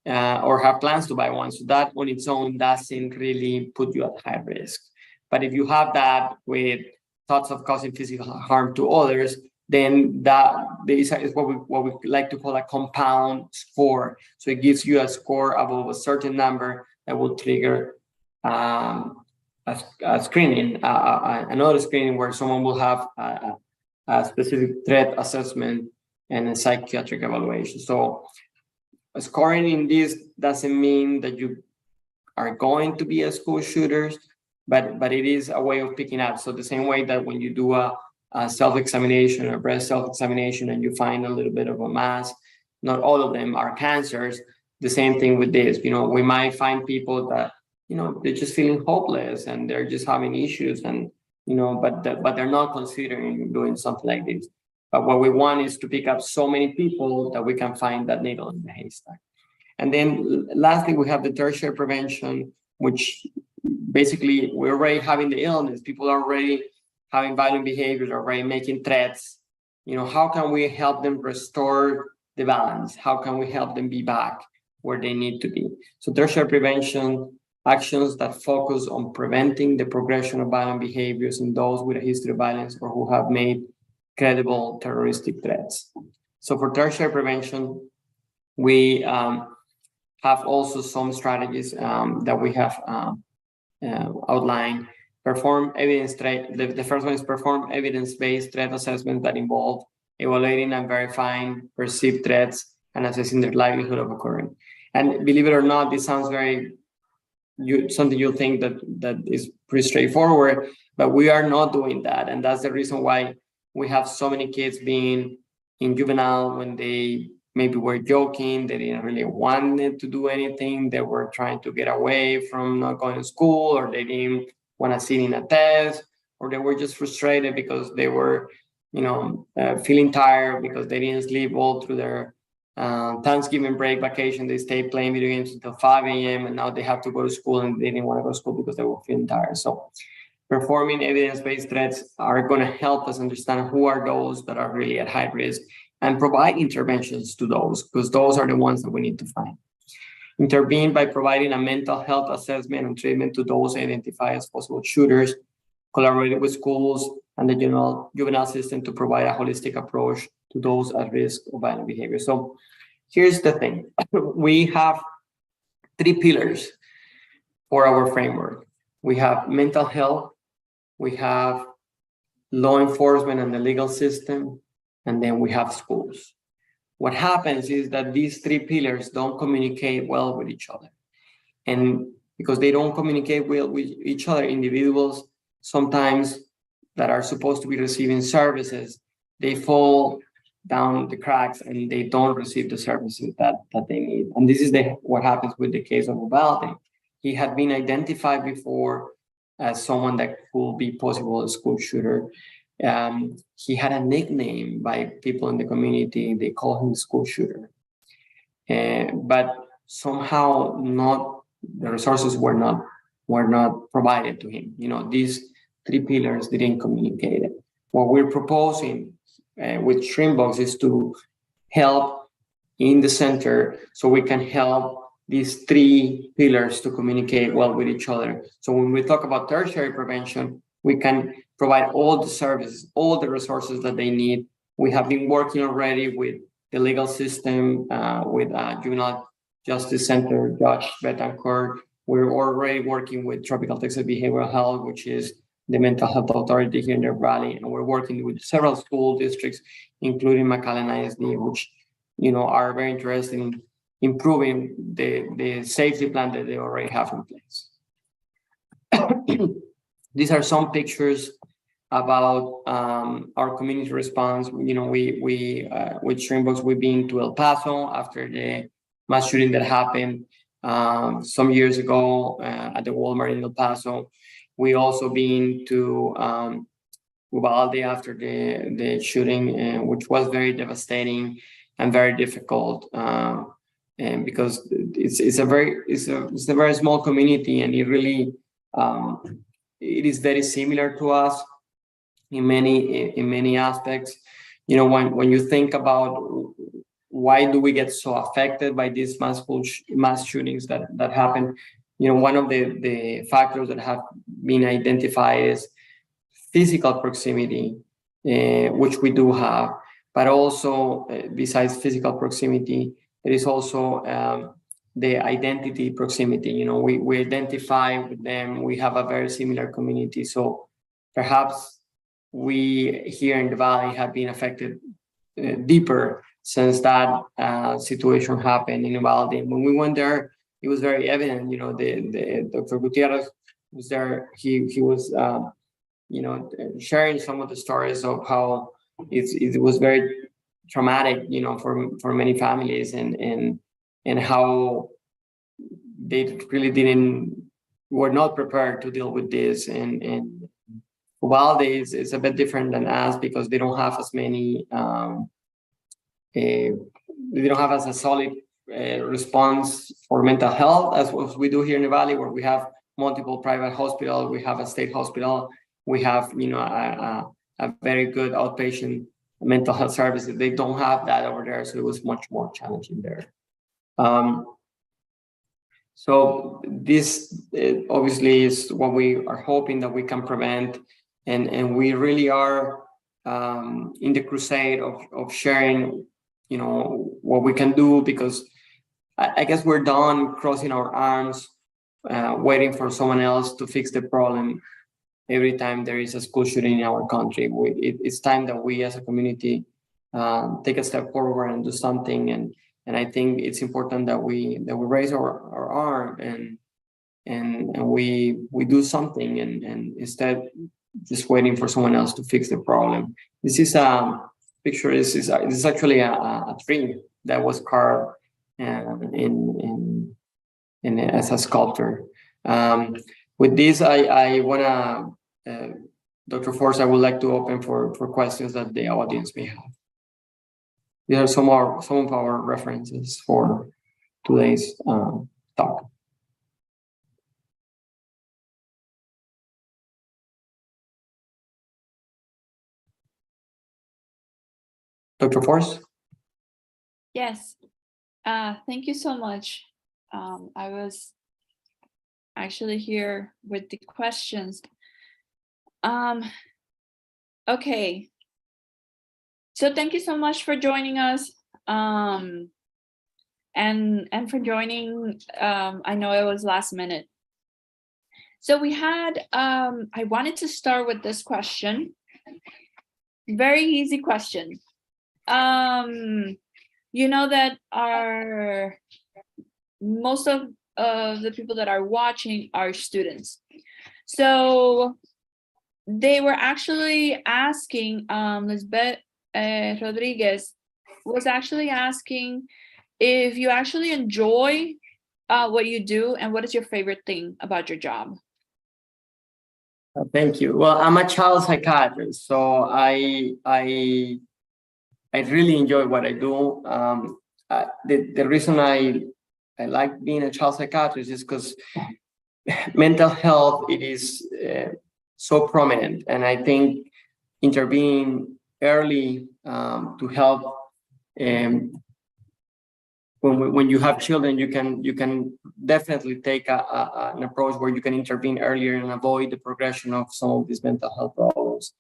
or have plans to buy one. So that on its own doesn't really put you at high risk. But if you have that with thoughts of causing physical harm to others, then that is what we like to call a compound score. So it gives you a score above a certain number that will trigger a screening, another screening where someone will have a specific threat assessment and a psychiatric evaluation. So scoring in this doesn't mean that you are going to be a school shooters, but it is a way of picking up. So the same way that when you do a self-examination or breast self-examination and you find a little bit of a mass, not all of them are cancers. The same thing with this. We might find people that they're just feeling hopeless and they're just having issues, and but they're not considering doing something like this. But what we want is to pick up so many people that we can find that needle in the haystack. And then lastly, we have the tertiary prevention, which basically we're already having the illness. People are already having violent behaviors, already making threats. How can we help them restore the balance? How can we help them be back where they need to be? So tertiary prevention actions that focus on preventing the progression of violent behaviors in those with a history of violence or who have made credible terroristic threats. So for tertiary prevention, we have also some strategies that we have outlined. Perform evidence threat. The first one is perform evidence-based threat assessments that involve evaluating and verifying perceived threats and assessing their likelihood of occurring. And believe it or not, this sounds very something you'll think that is pretty straightforward, but we are not doing that, and that's the reason why we have so many kids being in juvenile when they maybe were joking, they didn't really want to do anything, they were trying to get away from not going to school, or they didn't want to sit in a test, or they were just frustrated because they were feeling tired because they didn't sleep all through their Thanksgiving break vacation. They stayed playing video games until 5 a.m. and now they have to go to school and they didn't want to go to school because they were feeling tired. So performing evidence-based threats are going to help us understand who are those that are really at high risk and provide interventions to those, because those are the ones that we need to find. Intervene by providing a mental health assessment and treatment to those identified as possible shooters. Collaborate with schools and the juvenile system to provide a holistic approach to those at risk of violent behavior. So here's the thing. We have 3 pillars for our framework. We have mental health, we have law enforcement and the legal system, and then we have schools. What happens is that these 3 pillars don't communicate well with each other. And because they don't communicate well with each other, individuals sometimes that are supposed to be receiving services, they fall down the cracks and they don't receive the services that they need. And this is what happens with the case of Ubalde. He had been identified before as someone that could be possible a school shooter. He had a nickname by people in the community. They call him school shooter. But somehow the resources were not provided to him. These 3 pillars didn't communicate it. What we're proposing with Shrimpbox is to help in the center so we can help these 3 pillars to communicate well with each other. So when we talk about tertiary prevention, we can provide all the services, all the resources that they need. We have been working already with the legal system, with Juvenile Justice Center, Judge Betancourt. We're already working with Tropical Texas Behavioral Health, which is the mental health authority here in the Valley, and we're working with several school districts, including McAllen ISD, which are very interested in improving the safety plan that they already have in place. These are some pictures about our community response. We with Shrimpbox, we've been to El Paso after the mass shooting that happened some years ago at the Walmart in El Paso. We also been to Uvalde after the shooting, which was very devastating and very difficult, and because it's a very small community, and it really it is very similar to us in many aspects. When you think about why do we get so affected by these mass shootings that happen, one of the factors that have been identified is physical proximity, which we do have, but also besides physical proximity, there is also the identity proximity. We identify with them, we have a very similar community. So perhaps we here in the Valley have been affected deeper since that situation happened in Uvalde. When we went there, it was very evident. The Dr. Gutierrez was there. He was sharing some of the stories of how it was very traumatic, for many families, and how they really were not prepared to deal with this. And Uvalde is a bit different than us because they don't have as many they don't have as a solid response for mental health as we do here in the Valley, where we have multiple private hospitals, we have a state hospital, we have a very good outpatient mental health services. They don't have that over there, so it was much more challenging there. So this obviously is what we are hoping that we can prevent, and we really are in the crusade of sharing, what we can do, because I guess we're done crossing our arms, waiting for someone else to fix the problem. Every time there is a school shooting in our country, it's time that we as a community take a step forward and do something. And I think it's important that we raise our arm and we do something, and instead just waiting for someone else to fix the problem. This is a picture. This is actually a tree that was carved in as a sculptor. With this, I wanna, Dr. Force, I would like to open for questions that the audience may have. These are some of our references for today's talk. Dr. Force? Yes. Thank you so much. I was actually here with the questions. Okay. So thank you so much for joining us. And for joining, I know it was last minute. So we had, I wanted to start with this question. Very easy question. You know that most of the people that are watching are students. So they were actually asking, Lisbeth Rodriguez was actually asking if you actually enjoy what you do, and what is your favorite thing about your job? Thank you. Well, I'm a child psychiatrist, so I really enjoy what I do. The reason I like being a child psychiatrist is because mental health, it is so prominent, and I think intervening early to help. When you have children, you can definitely take an approach where you can intervene earlier and avoid the progression of some of these mental health problems.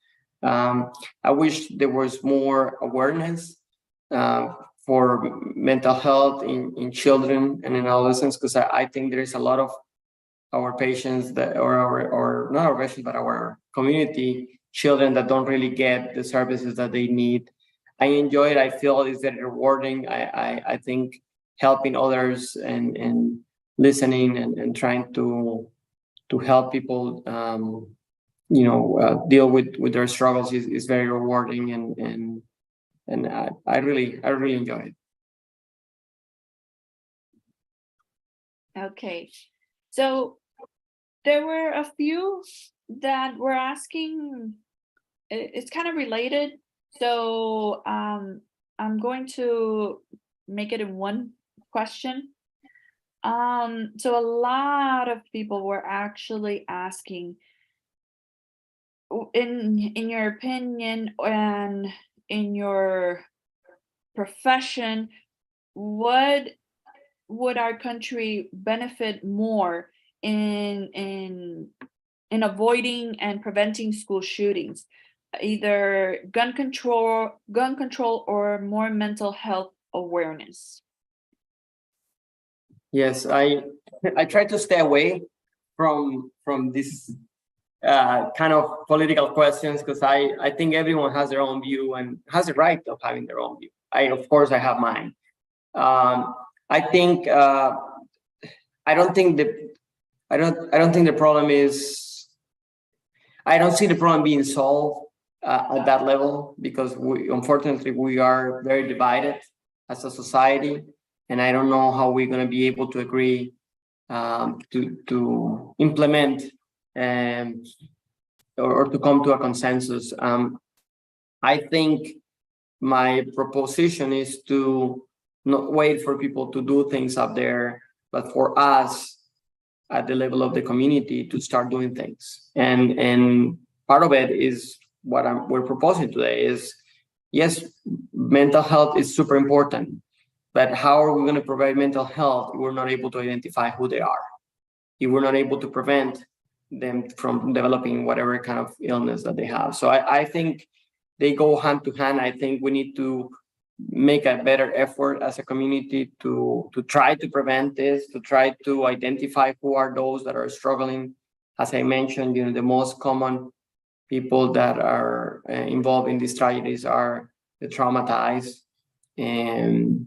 I wish there was more awareness for mental health in children and in adolescents, because I think there is a lot of our patients that, or not our patients, but our community children that don't really get the services that they need. I enjoy it. I feel it's very rewarding. I think helping others and listening and trying to help people deal with their struggles is very rewarding, and I really enjoy it. Okay, so there were a few that were asking, it's kind of related, so I'm going to make it in one question. So a lot of people were actually asking, in your opinion and in your profession, what would our country benefit more in avoiding and preventing school shootings? Either gun control, or more mental health awareness? Yes, I try to stay away from this kind of political questions, because I think everyone has their own view and has the right of having their own view. Of course, I have mine. I think I don't think the problem is. I don't see the problem being solved at that level, because unfortunately we are very divided as a society, and I don't know how we're going to be able to agree to implement or to come to a consensus. I think my proposition is to not wait for people to do things up there, but for us at the level of the community to start doing things. And part of it is what we're proposing today is, yes, mental health is super important, but how are we going to provide mental health if we're not able to identify who they are? If we're not able to prevent them from developing whatever kind of illness that they have. So I think they go hand to hand. I think we need to make a better effort as a community to try to prevent this, to try to identify who are those that are struggling. As I mentioned, the most common people that are involved in these tragedies are the traumatized and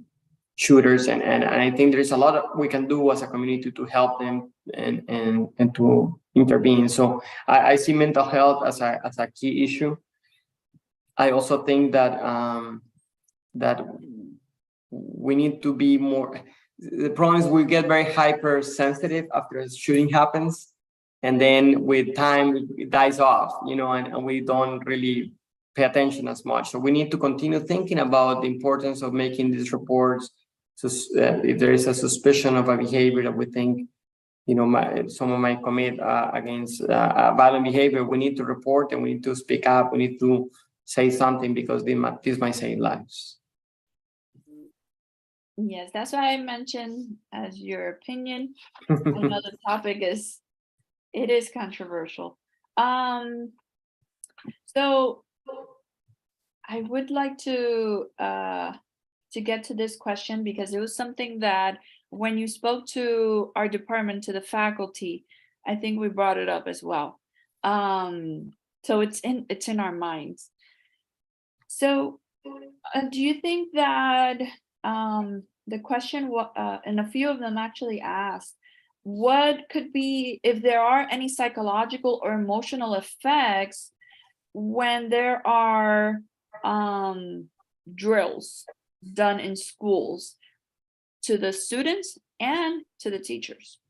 shooters, and I think there's a lot we can do as a community to help them and to intervene. So I see mental health as a key issue. I also think that we need to be more. The problem is we get very hypersensitive after a shooting happens, and then with time it dies off, and we don't really pay attention as much. So we need to continue thinking about the importance of making these reports. So if there is a suspicion of a behavior that we think, someone might commit against violent behavior, we need to report and we need to speak up. We need to say something, because this might save lives. Yes, that's why I mentioned as your opinion. Another topic is, it is controversial. So I would like to get to this question, because it was something that when you spoke to our department, to the faculty, I think we brought it up as well. So it's in our minds. So do you think that the question, and a few of them actually asked, what could be, if there are any psychological or emotional effects when there are drills done in schools to the students and to the teachers?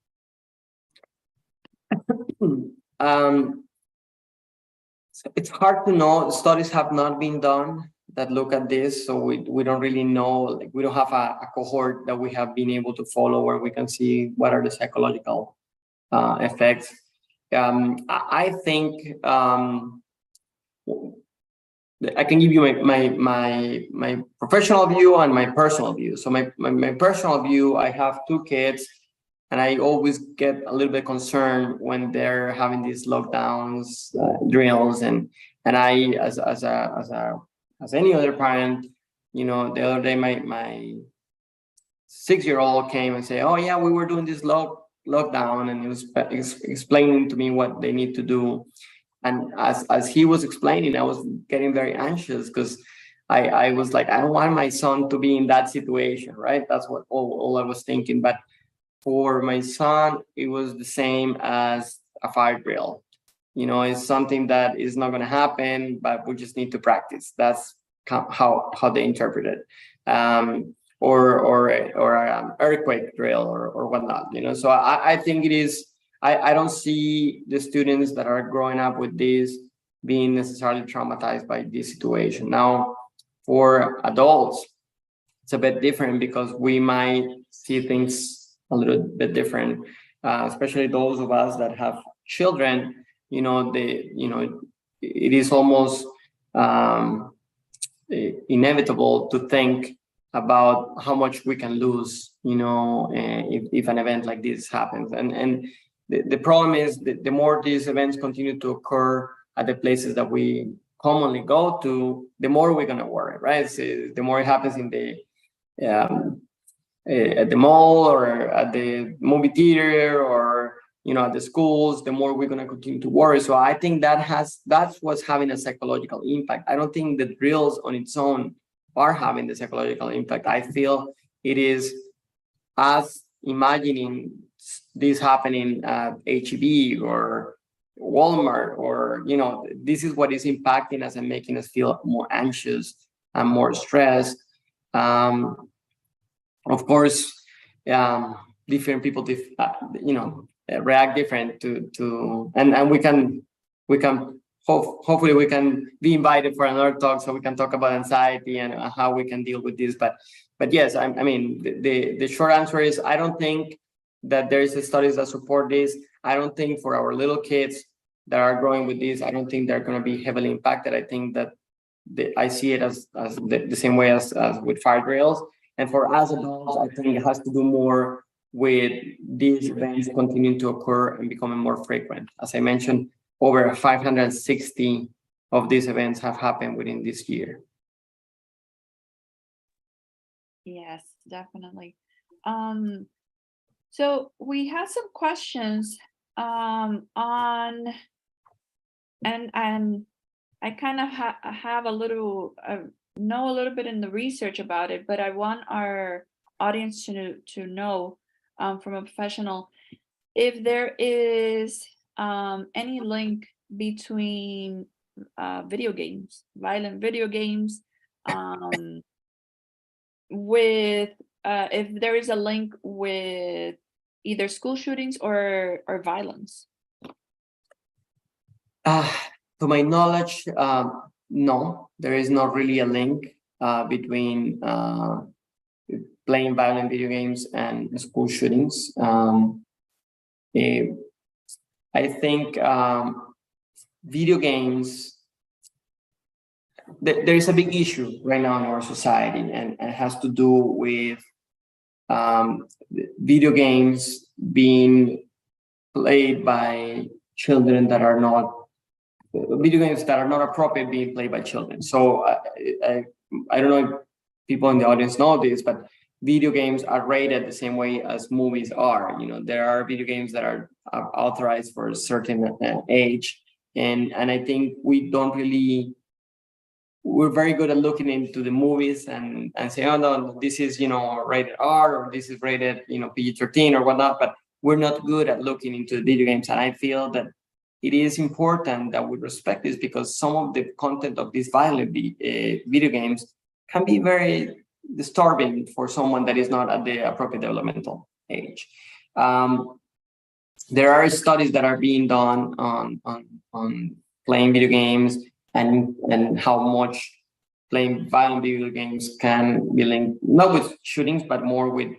It's hard to know. Studies have not been done that look at this, so we don't really know. Like, we don't have a cohort that we have been able to follow where we can see what are the psychological effects. I think I can give you my professional view and my personal view. So my personal view, I have 2 kids, and I always get a little bit concerned when they're having these lockdowns, drills, and I, as any other parent, the other day my 6-year-old came and said, "Oh yeah, we were doing this lockdown," and he was explaining to me what they need to do. And as he was explaining, I was getting very anxious, because I was like, I don't want my son to be in that situation, right? That's what all I was thinking. But for my son, it was the same as a fire drill. It's something that is not going to happen, but we just need to practice. That's how they interpret it. Or an earthquake drill or whatnot. So I think it is. I don't see the students that are growing up with this being necessarily traumatized by this situation. Now, for adults, it's a bit different, because we might see things a little bit different, especially those of us that have children. It is almost inevitable to think about how much we can lose, if an event like this happens. And the problem is that the more these events continue to occur at the places that we commonly go to, the more we're going to worry, right? So the more it happens in at the mall or at the movie theater or at the schools, the more we're going to continue to worry. So I think that's what's having a psychological impact. I don't think the drills on its own are having the psychological impact. I feel it is us imagining this happening at HEB or Walmart, or this is what is impacting us and making us feel more anxious and more stressed. Of course, different people react different to and we can hopefully we can be invited for another talk so we can talk about anxiety and how we can deal with this. But yes, I mean the short answer is I don't think that there is studies that support this. I don't think for our little kids that are growing with this, I don't think they're going to be heavily impacted. I think that I see it as the same way as with fire drills. And for us adults, I think it has to do more with these events continuing to occur and becoming more frequent. As I mentioned, over 560 of these events have happened within this year. Yes, definitely. So we have some questions on, and I kind of have a little know a little bit in the research about it, but I want our audience to know from a professional if there is any link between video games, violent video games, with if there is a link with either school shootings or violence. To my knowledge, no, there is not really a link between playing violent video games and school shootings. I think video games, there is a big issue right now in our society, and it has to do with video games being played by children that are not, video games that are not appropriate being played by children. So I don't know if people in the audience know this, but video games are rated the same way as movies are. There are video games that are authorized for a certain age, and I think we're very good at looking into the movies and saying, oh no, this is rated R, or this is rated PG-13 or whatnot, but we're not good at looking into the video games. And I feel that it is important that we respect this, because some of the content of these violent video games can be very disturbing for someone that is not at the appropriate developmental age. There are studies that are being done on playing video games and how much playing violent video games can be linked, not with shootings, but more with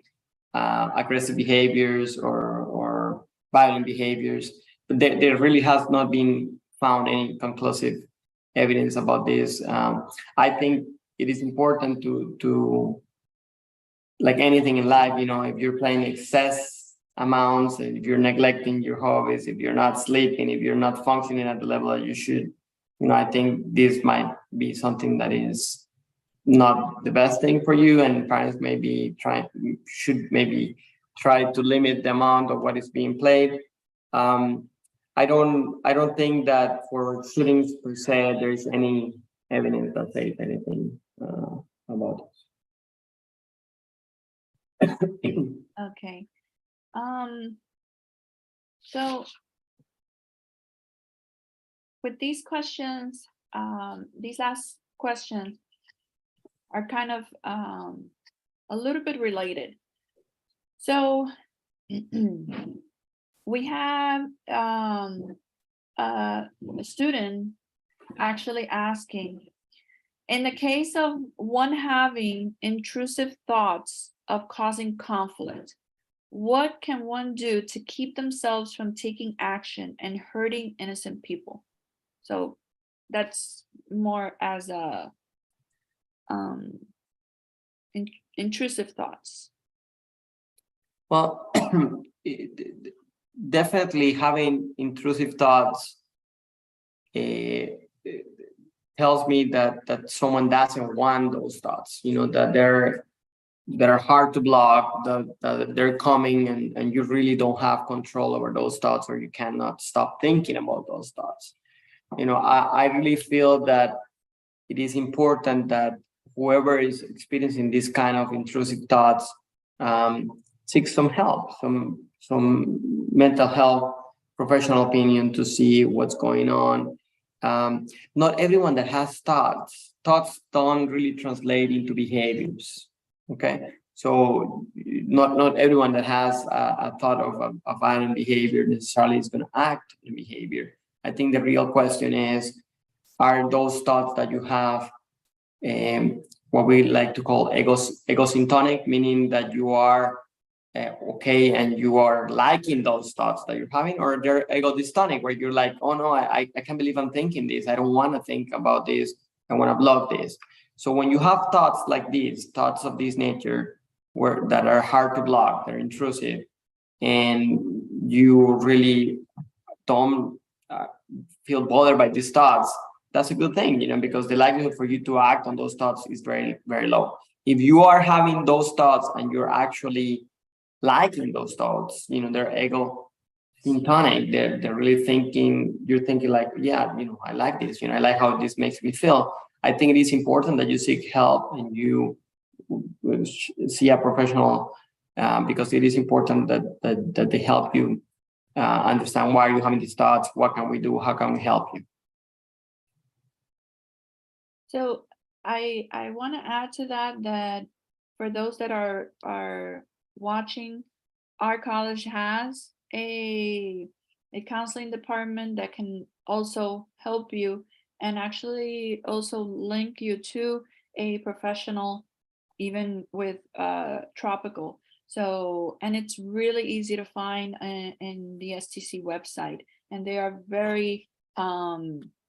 aggressive behaviors or violent behaviors. But there really has not been found any conclusive evidence about this. I think it is important to like anything in life, if you're playing excess amounts, if you're neglecting your hobbies, if you're not sleeping, if you're not functioning at the level that you should, I think this might be something that is not the best thing for you, and parents should maybe try to limit the amount of what is being played. I don't think that for shootings per se there is any evidence that says anything about it. Okay. So with these questions, these last questions are kind of a little bit related. So we have a student actually asking, in the case of one having intrusive thoughts of causing conflict, what can one do to keep themselves from taking action and hurting innocent people? So that's more as a intrusive thoughts. Well, definitely having intrusive thoughts tells me that someone doesn't want those thoughts, that that are hard to block, that they're coming, and you really don't have control over those thoughts, or you cannot stop thinking about those thoughts. I really feel that it is important that whoever is experiencing this kind of intrusive thoughts seek some help, some mental health professional opinion to see what's going on. Not everyone that has thoughts don't really translate into behaviors. Okay, so not everyone that has a thought of a violent behavior necessarily is going to act in behavior. I think the real question is, are those thoughts that you have what we like to call egosyntonic, meaning that you are okay and you are liking those thoughts that you're having, or they're egodystonic, where you're like, oh no, I can't believe I'm thinking this. I don't want to think about this. I want to block this. So when you have thoughts like these, thoughts of this nature, that are hard to block, they're intrusive, and you really don't feel bothered by these thoughts, that's a good thing, because the likelihood for you to act on those thoughts is very, very low. If you are having those thoughts and you're actually liking those thoughts, they're ego syntonic, they're really thinking, you're thinking like, yeah, I like this, I like how this makes me feel. I think it is important that you seek help and you see a professional, because it is important that they help you understand why you're having these thoughts, what can we do, how can we help you. So I want to add to that for those that are watching, our college has a counseling department that can also help you and actually also link you to a professional, even with tropical. So, and it's really easy to find in the STC website, and they are very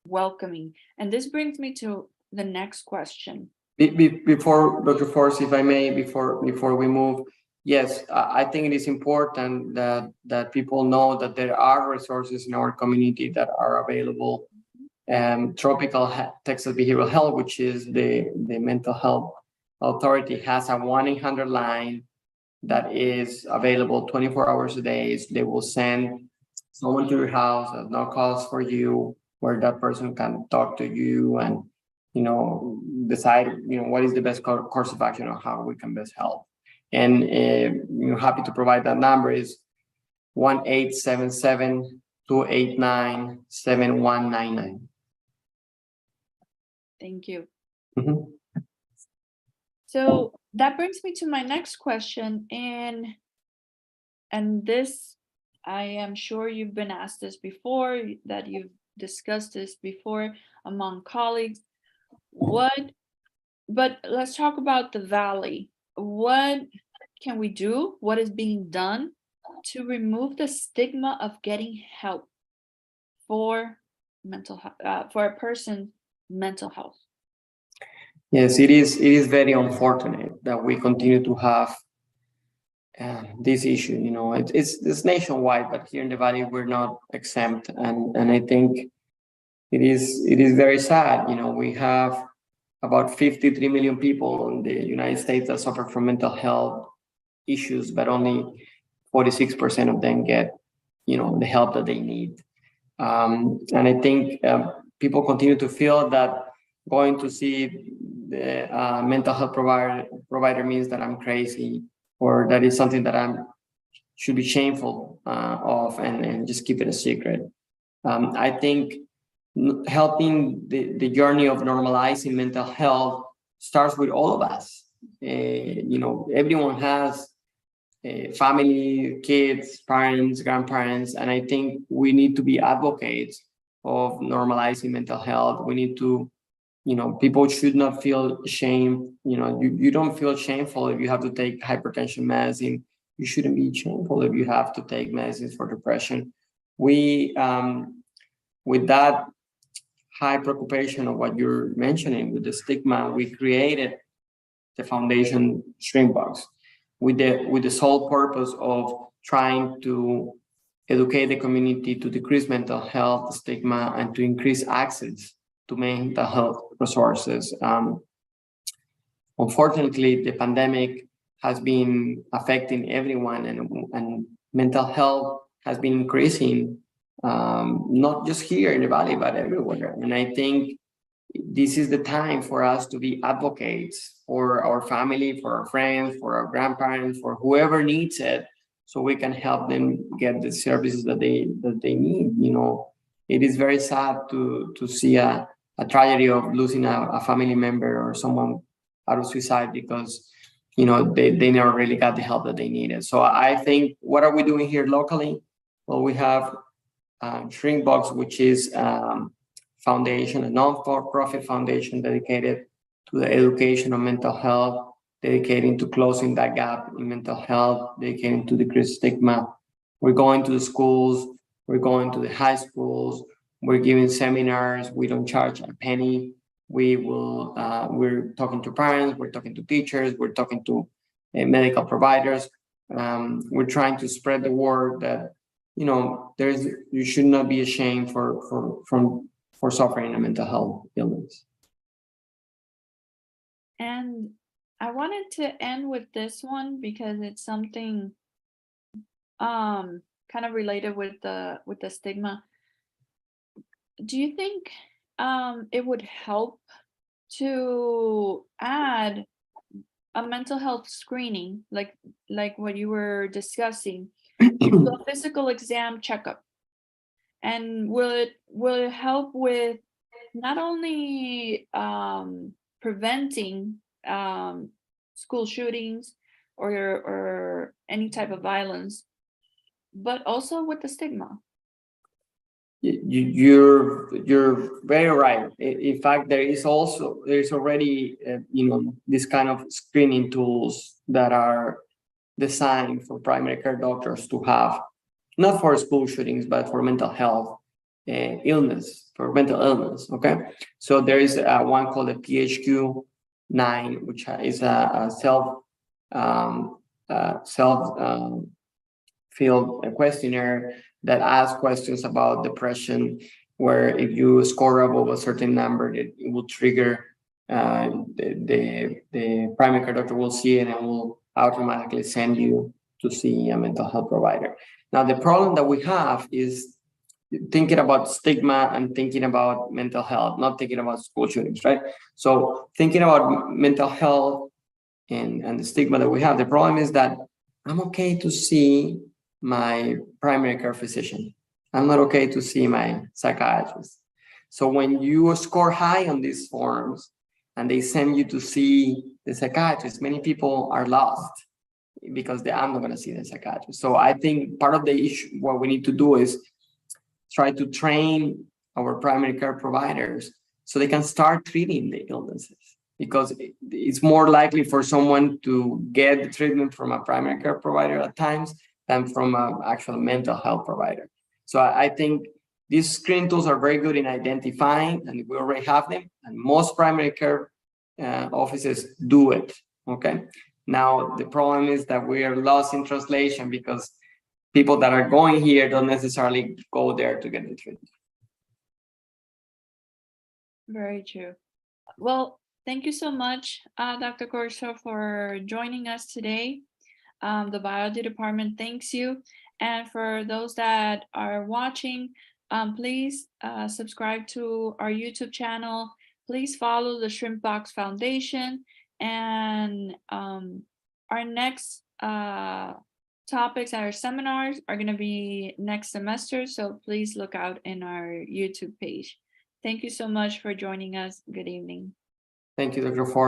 welcoming. And this brings me to the next question. Before, Dr. Force, if I may, before we move, yes, I think it is important that people know that there are resources in our community that are available. Tropical Texas Behavioral Health, which is the mental health authority, has a 1-800 line that is available 24 hours a day. So they will send someone to your house at no cost for you, where that person can talk to you and decide what is the best course of action or how we can best help. And happy to provide that number is 1-877-289-7199. Thank you. Mm-hmm. So that brings me to my next question, and this, I am sure you've been asked this before, that you've discussed this before among colleagues. But let's talk about the Valley. What can we do? What is being done to remove the stigma of getting help for mental health, for a person's mental health? Yes, it is very unfortunate that we continue to have this issue. It's nationwide, but here in the Valley we're not exempt, and I think it is very sad. We have about 53 million people in the United States that suffer from mental health issues, but only 46% of them get the help that they need. And I think people continue to feel that going to see the mental health provider means that I'm crazy, or that is something that should be shameful of, and just keep it a secret. I think helping the journey of normalizing mental health starts with all of us. Everyone has family, kids, parents, grandparents, and I think we need to be advocates of normalizing mental health. We need to, people should not feel shame. You don't feel shameful if you have to take hypertension medicine. You shouldn't be shameful if you have to take medicines for depression. We, with that high preoccupation of what you're mentioning with the stigma, we created the foundation Shrinkbox with the sole purpose of trying to educate the community to decrease mental health stigma and to increase access to mental health resources. Unfortunately, the pandemic has been affecting everyone, and mental health has been increasing, not just here in the Valley, but everywhere. And I think this is the time for us to be advocates for our family, for our friends, for our grandparents, for whoever needs it, so we can help them get the services that they need. You know, it is very sad to see a tragedy of losing a family member or someone out of suicide because, you know, they never really got the help that they needed. So I think, what are we doing here locally? Well, we have Shrinkbox, which is foundation, a non-for-profit foundation dedicated to the education of mental health, dedicating to closing that gap in mental health, dedicating to decrease stigma. We're going to the schools, we're going to the high schools, we're giving seminars, we don't charge a penny. We're talking to parents, we're talking to teachers, we're talking to medical providers. We're trying to spread the word that, you know, you should not be ashamed for suffering a mental health illness. And I wanted to end with this one because it's something kind of related with the stigma. Do you think it would help to add a mental health screening, like what you were discussing, to a physical exam checkup? And will it help with not only preventing school shootings or any type of violence, but also with the stigma? You're very right. In fact, there's already this kind of screening tools that are designed for primary care doctors to have, not for school shootings, but for mental health for mental illness. Okay, so there is one called the PHQ-9, which is a self field questionnaire that asks questions about depression, where if you score above a certain number, it will trigger the primary care doctor will see it and will automatically send you to see a mental health provider. Now, the problem that we have is thinking about stigma and thinking about mental health, not thinking about school shootings, right? So thinking about mental health and the stigma that we have, the problem is that I'm okay to see my primary care physician. I'm not okay to see my psychiatrist. So when you score high on these forms and they send you to see the psychiatrist, many people are lost because I'm not going to see the psychiatrist. So I think part of the issue, what we need to do is try to train our primary care providers so they can start treating the illnesses, because it's more likely for someone to get the treatment from a primary care provider at times than from an actual mental health provider. So I think these screening tools are very good in identifying, and we already have them, and most primary care offices do it, okay? Now, the problem is that we are lost in translation because people that are going here don't necessarily go there to get the treatment. Very true. Well, thank you so much, Dr. Corso, for joining us today. The biology department thanks you. And for those that are watching, please subscribe to our YouTube channel. Please follow the Shrinkbox Foundation. And our next topics at our seminars are going to be next semester. So please look out in our YouTube page. Thank you so much for joining us. Good evening. Thank you, Dr. Ford.